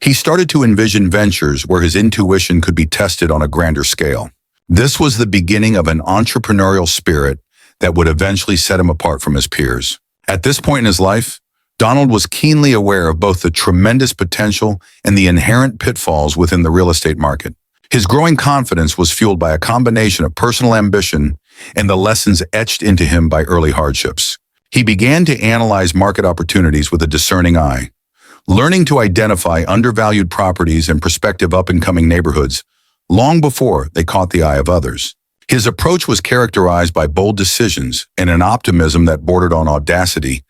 he started to envision ventures where his intuition could be tested on a grander scale. This was the beginning of an entrepreneurial spirit that would eventually set him apart from his peers. At this point in his life, Donald was keenly aware of both the tremendous potential and the inherent pitfalls within the real estate market. His growing confidence was fueled by a combination of personal ambition and the lessons etched into him by early hardships. He began to analyze market opportunities with a discerning eye, learning to identify undervalued properties and prospective up-and-coming neighborhoods long before they caught the eye of others. His approach was characterized by bold decisions and an optimism that bordered on audacity,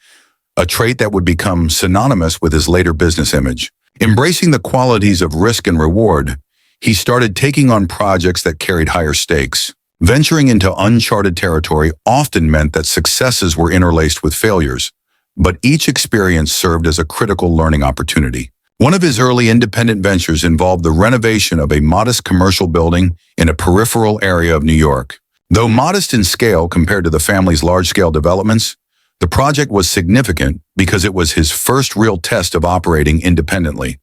a trait that would become synonymous with his later business image. Embracing the qualities of risk and reward, he started taking on projects that carried higher stakes. Venturing into uncharted territory often meant that successes were interlaced with failures, but each experience served as a critical learning opportunity. One of his early independent ventures involved the renovation of a modest commercial building in a peripheral area of New York. Though modest in scale compared to the family's large-scale developments, the project was significant because it was his first real test of operating independently.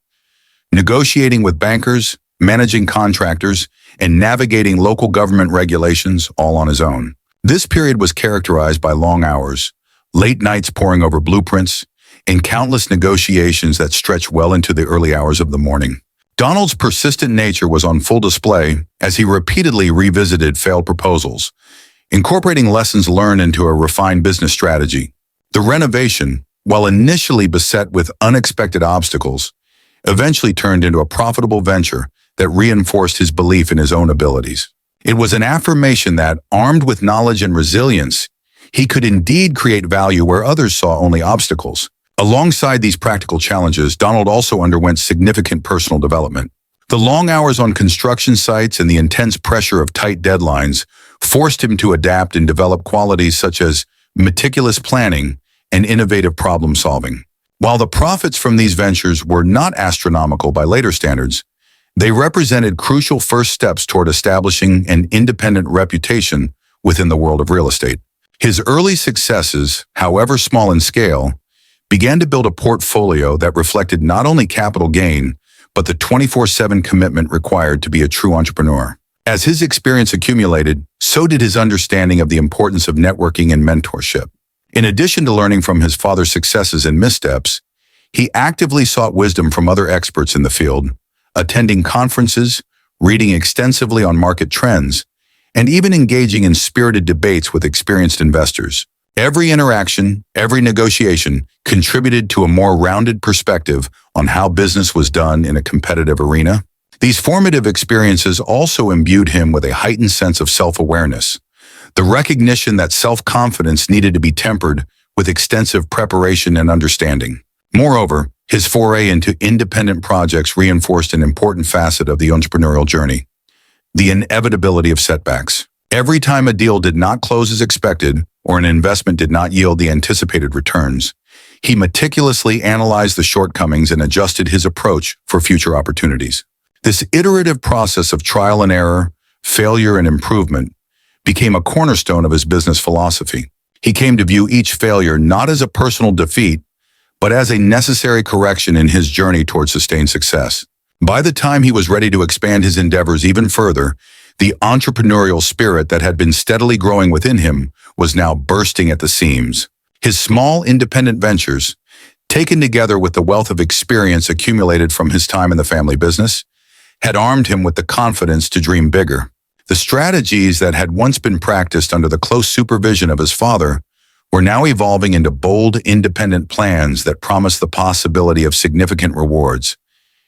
Negotiating with bankers, managing contractors, and navigating local government regulations all on his own. This period was characterized by long hours, late nights poring over blueprints, and countless negotiations that stretched well into the early hours of the morning. Donald's persistent nature was on full display as he repeatedly revisited failed proposals, incorporating lessons learned into a refined business strategy. The renovation, while initially beset with unexpected obstacles, eventually turned into a profitable venture that reinforced his belief in his own abilities. It was an affirmation that, armed with knowledge and resilience, he could indeed create value where others saw only obstacles. Alongside these practical challenges, Donald also underwent significant personal development. The long hours on construction sites and the intense pressure of tight deadlines forced him to adapt and develop qualities such as meticulous planning and innovative problem-solving. While the profits from these ventures were not astronomical by later standards, they represented crucial first steps toward establishing an independent reputation within the world of real estate. His early successes, however small in scale, began to build a portfolio that reflected not only capital gain, but the 24/7 commitment required to be a true entrepreneur. As his experience accumulated, so did his understanding of the importance of networking and mentorship. In addition to learning from his father's successes and missteps, he actively sought wisdom from other experts in the field, attending conferences, reading extensively on market trends, and even engaging in spirited debates with experienced investors. Every interaction, every negotiation contributed to a more rounded perspective on how business was done in a competitive arena. These formative experiences also imbued him with a heightened sense of self-awareness, the recognition that self-confidence needed to be tempered with extensive preparation and understanding. Moreover, his foray into independent projects reinforced an important facet of the entrepreneurial journey: the inevitability of setbacks. Every time a deal did not close as expected, or an investment did not yield the anticipated returns, he meticulously analyzed the shortcomings and adjusted his approach for future opportunities. This iterative process of trial and error, failure and improvement became a cornerstone of his business philosophy. He came to view each failure not as a personal defeat, but as a necessary correction in his journey towards sustained success. By the time he was ready to expand his endeavors even further, the entrepreneurial spirit that had been steadily growing within him was now bursting at the seams. His small, independent ventures, taken together with the wealth of experience accumulated from his time in the family business, had armed him with the confidence to dream bigger. The strategies that had once been practiced under the close supervision of his father were now evolving into bold, independent plans that promised the possibility of significant rewards,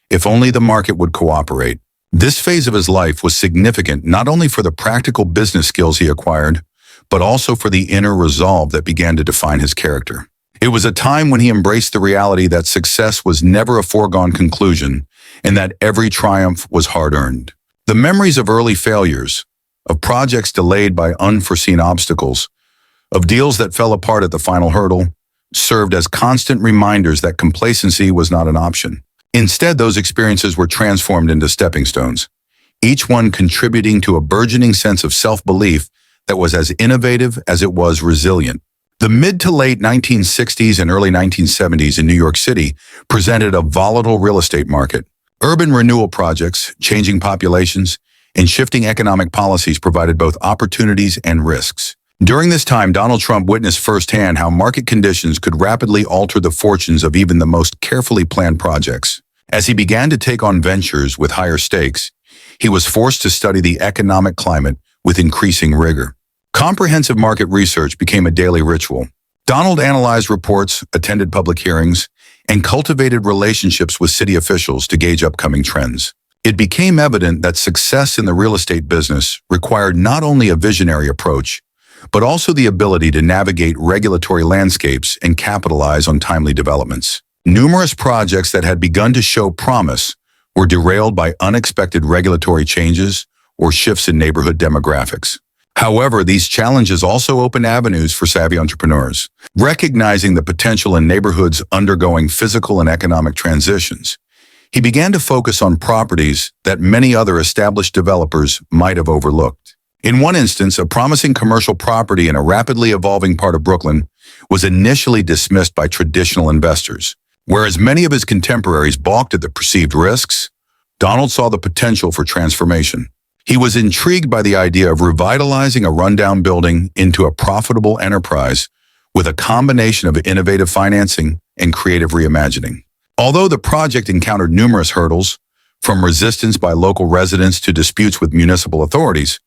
if only the market would cooperate. This phase of his life was significant not only for the practical business skills he acquired, but also for the inner resolve that began to define his character. It was a time when he embraced the reality that success was never a foregone conclusion and that every triumph was hard-earned. The memories of early failures, of projects delayed by unforeseen obstacles, of deals that fell apart at the final hurdle, served as constant reminders that complacency was not an option. Instead, those experiences were transformed into stepping stones, each one contributing to a burgeoning sense of self-belief that was as innovative as it was resilient. The mid to late 1960s and early 1970s in New York City presented a volatile real estate market. Urban renewal projects, changing populations, and shifting economic policies provided both opportunities and risks. During this time, Donald Trump witnessed firsthand how market conditions could rapidly alter the fortunes of even the most carefully planned projects. As he began to take on ventures with higher stakes, he was forced to study the economic climate with increasing rigor. Comprehensive market research became a daily ritual. Donald analyzed reports, attended public hearings, and cultivated relationships with city officials to gauge upcoming trends. It became evident that success in the real estate business required not only a visionary approach, but also the ability to navigate regulatory landscapes and capitalize on timely developments. Numerous projects that had begun to show promise were derailed by unexpected regulatory changes or shifts in neighborhood demographics. However, these challenges also open avenues for savvy entrepreneurs. Recognizing the potential in neighborhoods undergoing physical and economic transitions, he began to focus on properties that many other established developers might have overlooked. In one instance, a promising commercial property in a rapidly evolving part of Brooklyn was initially dismissed by traditional investors. Whereas many of his contemporaries balked at the perceived risks, Donald saw the potential for transformation. He was intrigued by the idea of revitalizing a rundown building into a profitable enterprise with a combination of innovative financing and creative reimagining. Although the project encountered numerous hurdles, from resistance by local residents to disputes with municipal authorities,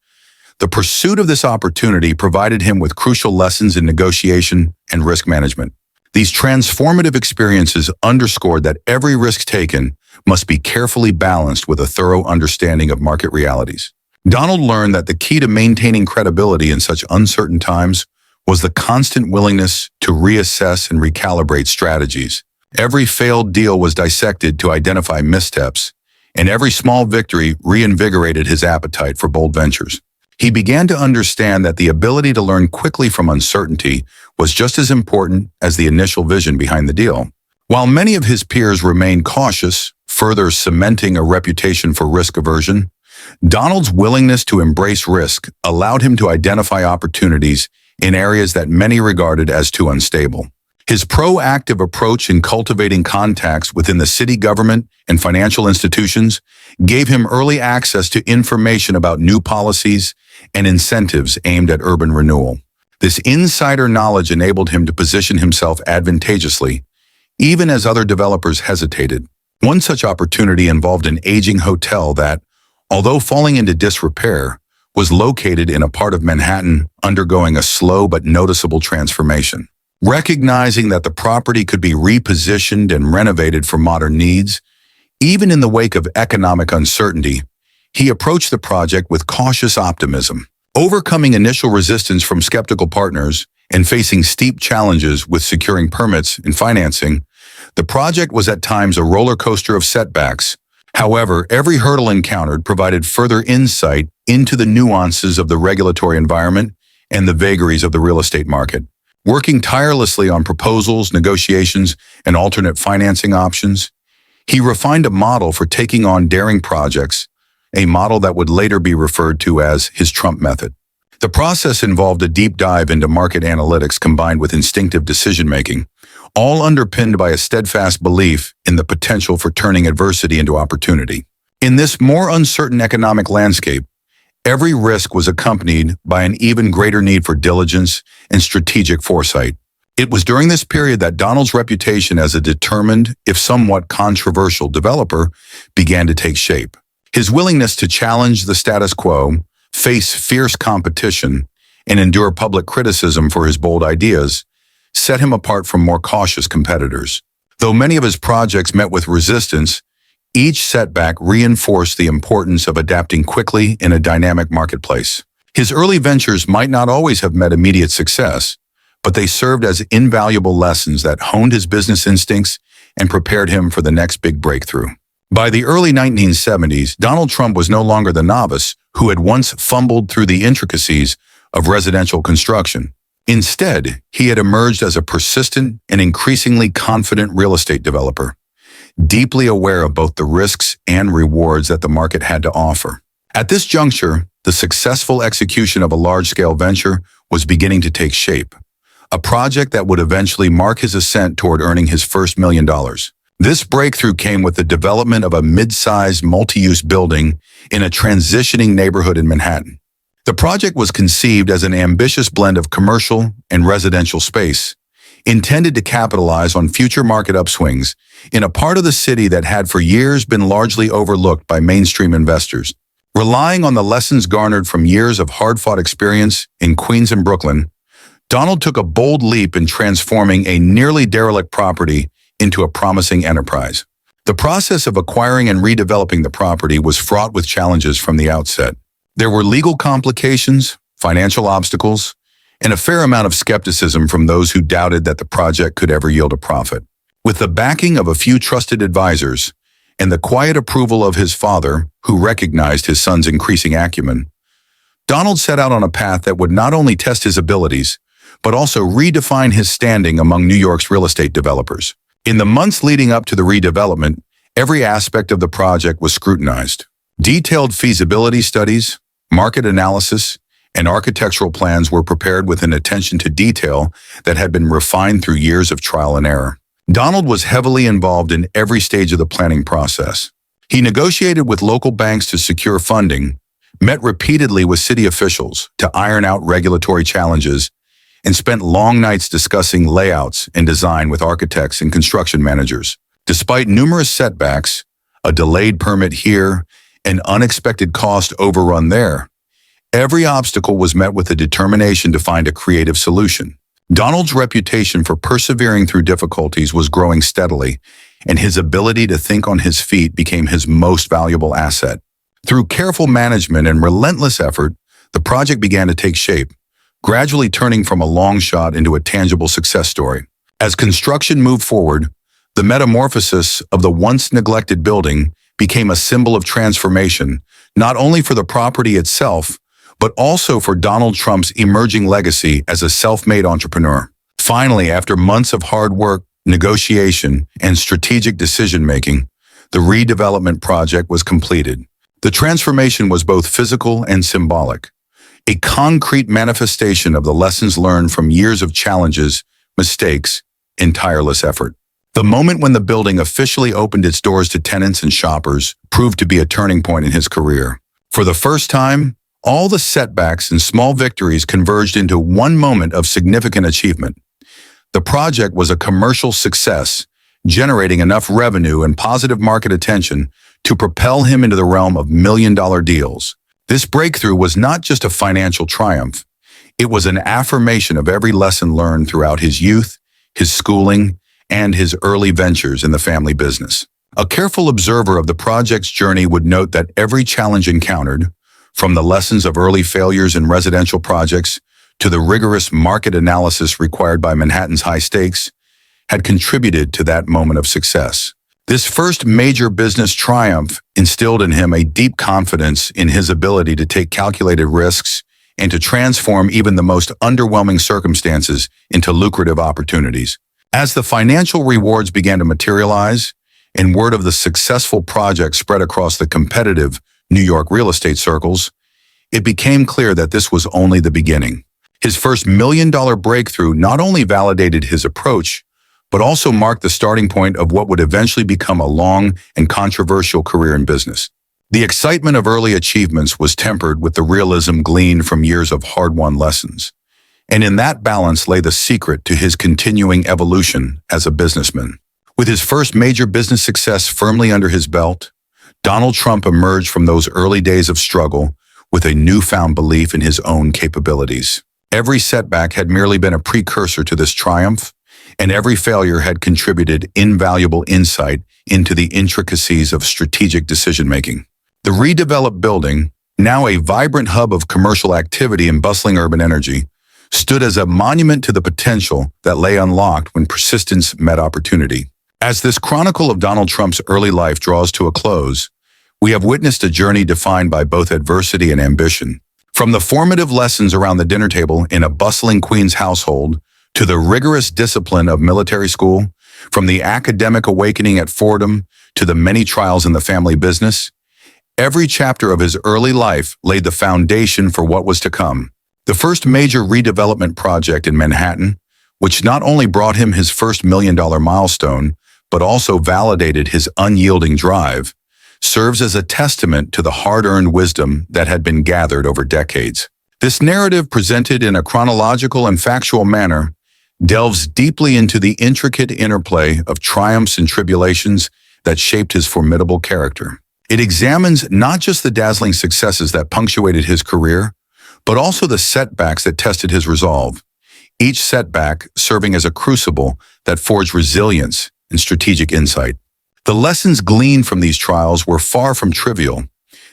the pursuit of this opportunity provided him with crucial lessons in negotiation and risk management. These transformative experiences underscored that every risk taken must be carefully balanced with a thorough understanding of market realities. Donald learned that the key to maintaining credibility in such uncertain times was the constant willingness to reassess and recalibrate strategies. Every failed deal was dissected to identify missteps, and every small victory reinvigorated his appetite for bold ventures. He began to understand that the ability to learn quickly from uncertainty was just as important as the initial vision behind the deal. While many of his peers remained cautious, further cementing a reputation for risk aversion, Donald's willingness to embrace risk allowed him to identify opportunities in areas that many regarded as too unstable. His proactive approach in cultivating contacts within the city government and financial institutions gave him early access to information about new policies and incentives aimed at urban renewal. This insider knowledge enabled him to position himself advantageously, even as other developers hesitated. One such opportunity involved an aging hotel that, although falling into disrepair, was located in a part of Manhattan undergoing a slow but noticeable transformation. Recognizing that the property could be repositioned and renovated for modern needs, even in the wake of economic uncertainty, he approached the project with cautious optimism. Overcoming initial resistance from skeptical partners and facing steep challenges with securing permits and financing, the project was at times a roller coaster of setbacks. However, every hurdle encountered provided further insight into the nuances of the regulatory environment and the vagaries of the real estate market. Working tirelessly on proposals, negotiations, and alternate financing options, he refined a model for taking on daring projects, a model that would later be referred to as his Trump method. The process involved a deep dive into market analytics combined with instinctive decision-making, all underpinned by a steadfast belief in the potential for turning adversity into opportunity. In this more uncertain economic landscape, every risk was accompanied by an even greater need for diligence and strategic foresight. It was during this period that Donald's reputation as a determined, if somewhat controversial developer began to take shape. His willingness to challenge the status quo, face fierce competition, and endure public criticism for his bold ideas set him apart from more cautious competitors. Though many of his projects met with resistance, each setback reinforced the importance of adapting quickly in a dynamic marketplace. His early ventures might not always have met immediate success, but they served as invaluable lessons that honed his business instincts and prepared him for the next big breakthrough. By the early 1970s, Donald Trump was no longer the novice who had once fumbled through the intricacies of residential construction. Instead, he had emerged as a persistent and increasingly confident real estate developer, deeply aware of both the risks and rewards that the market had to offer. At this juncture, the successful execution of a large-scale venture was beginning to take shape, a project that would eventually mark his ascent toward earning his first $1 million. This breakthrough came with the development of a mid-sized multi-use building in a transitioning neighborhood in Manhattan. The project was conceived as an ambitious blend of commercial and residential space, intended to capitalize on future market upswings in a part of the city that had for years been largely overlooked by mainstream investors. Relying on the lessons garnered from years of hard-fought experience in Queens and Brooklyn, Donald took a bold leap in transforming a nearly derelict property into a promising enterprise. The process of acquiring and redeveloping the property was fraught with challenges from the outset. There were legal complications, financial obstacles, and a fair amount of skepticism from those who doubted that the project could ever yield a profit. With the backing of a few trusted advisors and the quiet approval of his father, who recognized his son's increasing acumen, Donald set out on a path that would not only test his abilities, but also redefine his standing among New York's real estate developers. In the months leading up to the redevelopment, every aspect of the project was scrutinized. Detailed feasibility studies, market analysis, and architectural plans were prepared with an attention to detail that had been refined through years of trial and error. Donald was heavily involved in every stage of the planning process. He negotiated with local banks to secure funding, met repeatedly with city officials to iron out regulatory challenges, and spent long nights discussing layouts and design with architects and construction managers. Despite numerous setbacks, a delayed permit here, an unexpected cost overrun there, every obstacle was met with a determination to find a creative solution. Donald's reputation for persevering through difficulties was growing steadily, and his ability to think on his feet became his most valuable asset. Through careful management and relentless effort, the project began to take shape, gradually turning from a long shot into a tangible success story. As construction moved forward, the metamorphosis of the once neglected building became a symbol of transformation, not only for the property itself, but also for Donald Trump's emerging legacy as a self-made entrepreneur. Finally, after months of hard work, negotiation, and strategic decision-making, the redevelopment project was completed. The transformation was both physical and symbolic, a concrete manifestation of the lessons learned from years of challenges, mistakes, and tireless effort. The moment when the building officially opened its doors to tenants and shoppers proved to be a turning point in his career. For the first time, all the setbacks and small victories converged into one moment of significant achievement. The project was a commercial success, generating enough revenue and positive market attention to propel him into the realm of million-dollar deals. This breakthrough was not just a financial triumph. It was an affirmation of every lesson learned throughout his youth, his schooling, and his early ventures in the family business. A careful observer of the project's journey would note that every challenge encountered, from the lessons of early failures in residential projects to the rigorous market analysis required by Manhattan's high stakes, had contributed to that moment of success. This first major business triumph instilled in him a deep confidence in his ability to take calculated risks and to transform even the most underwhelming circumstances into lucrative opportunities. As the financial rewards began to materialize, and word of the successful project spread across the competitive New York real estate circles, it became clear that this was only the beginning. His first million-dollar breakthrough not only validated his approach, but also marked the starting point of what would eventually become a long and controversial career in business. The excitement of early achievements was tempered with the realism gleaned from years of hard-won lessons. And in that balance lay the secret to his continuing evolution as a businessman. With his first major business success firmly under his belt, Donald Trump emerged from those early days of struggle with a newfound belief in his own capabilities. Every setback had merely been a precursor to this triumph, and every failure had contributed invaluable insight into the intricacies of strategic decision-making. The redeveloped building, now a vibrant hub of commercial activity and bustling urban energy, stood as a monument to the potential that lay unlocked when persistence met opportunity. As this chronicle of Donald Trump's early life draws to a close, we have witnessed a journey defined by both adversity and ambition. From the formative lessons around the dinner table in a bustling Queens household to the rigorous discipline of military school, from the academic awakening at Fordham to the many trials in the family business, every chapter of his early life laid the foundation for what was to come. The first major redevelopment project in Manhattan, which not only brought him his first million-dollar milestone, but also validated his unyielding drive, serves as a testament to the hard-earned wisdom that had been gathered over decades. This narrative, presented in a chronological and factual manner, delves deeply into the intricate interplay of triumphs and tribulations that shaped his formidable character. It examines not just the dazzling successes that punctuated his career, but also the setbacks that tested his resolve, each setback serving as a crucible that forged resilience and strategic insight. The lessons gleaned from these trials were far from trivial.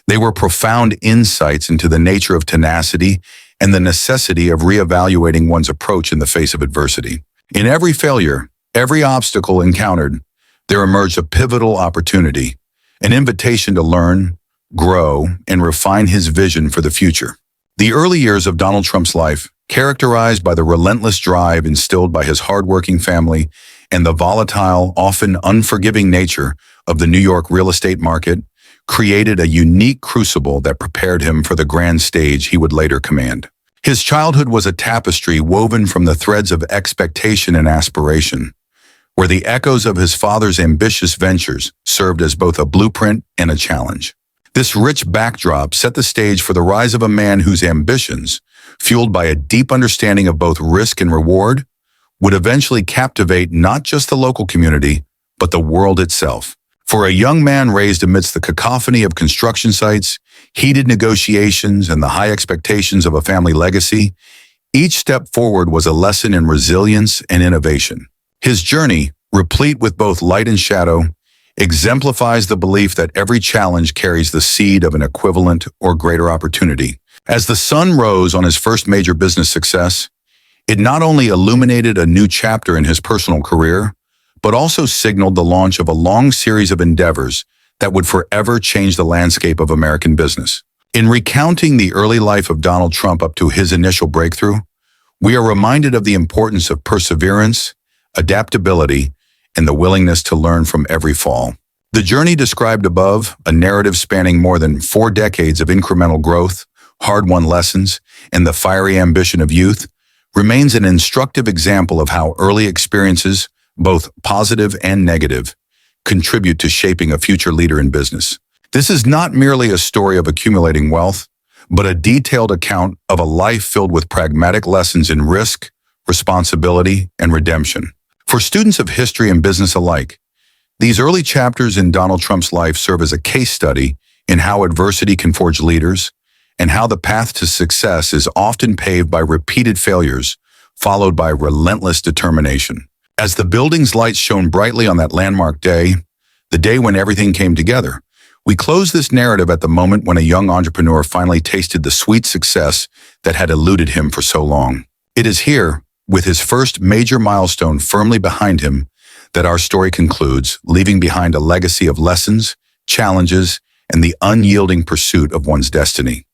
They were profound insights into the nature of tenacity and the necessity of reevaluating one's approach in the face of adversity. In every failure, every obstacle encountered, there emerged a pivotal opportunity, an invitation to learn, grow, and refine his vision for the future. The early years of Donald Trump's life, characterized by the relentless drive instilled by his hardworking family and the volatile, often unforgiving nature of the New York real estate market, created a unique crucible that prepared him for the grand stage he would later command. His childhood was a tapestry woven from the threads of expectation and aspiration, where the echoes of his father's ambitious ventures served as both a blueprint and a challenge. This rich backdrop set the stage for the rise of a man whose ambitions, fueled by a deep understanding of both risk and reward, would eventually captivate not just the local community, but the world itself. For a young man raised amidst the cacophony of construction sites, heated negotiations, and the high expectations of a family legacy, each step forward was a lesson in resilience and innovation. His journey, replete with both light and shadow, exemplifies the belief that every challenge carries the seed of an equivalent or greater opportunity. As the sun rose on his first major business success, it not only illuminated a new chapter in his personal career, but also signaled the launch of a long series of endeavors that would forever change the landscape of American business. In recounting the early life of Donald Trump up to his initial breakthrough, we are reminded of the importance of perseverance, adaptability, and the willingness to learn from every fall. The journey described above, a narrative spanning more than 4 decades of incremental growth, hard-won lessons, and the fiery ambition of youth, remains an instructive example of how early experiences, both positive and negative, contribute to shaping a future leader in business. This is not merely a story of accumulating wealth, but a detailed account of a life filled with pragmatic lessons in risk, responsibility, and redemption. For students of history and business alike, these early chapters in Donald Trump's life serve as a case study in how adversity can forge leaders and how the path to success is often paved by repeated failures, followed by relentless determination. As the building's lights shone brightly on that landmark day, the day when everything came together, we close this narrative at the moment when a young entrepreneur finally tasted the sweet success that had eluded him for so long. It is here, with his first major milestone firmly behind him, that our story concludes, leaving behind a legacy of lessons, challenges, and the unyielding pursuit of one's destiny.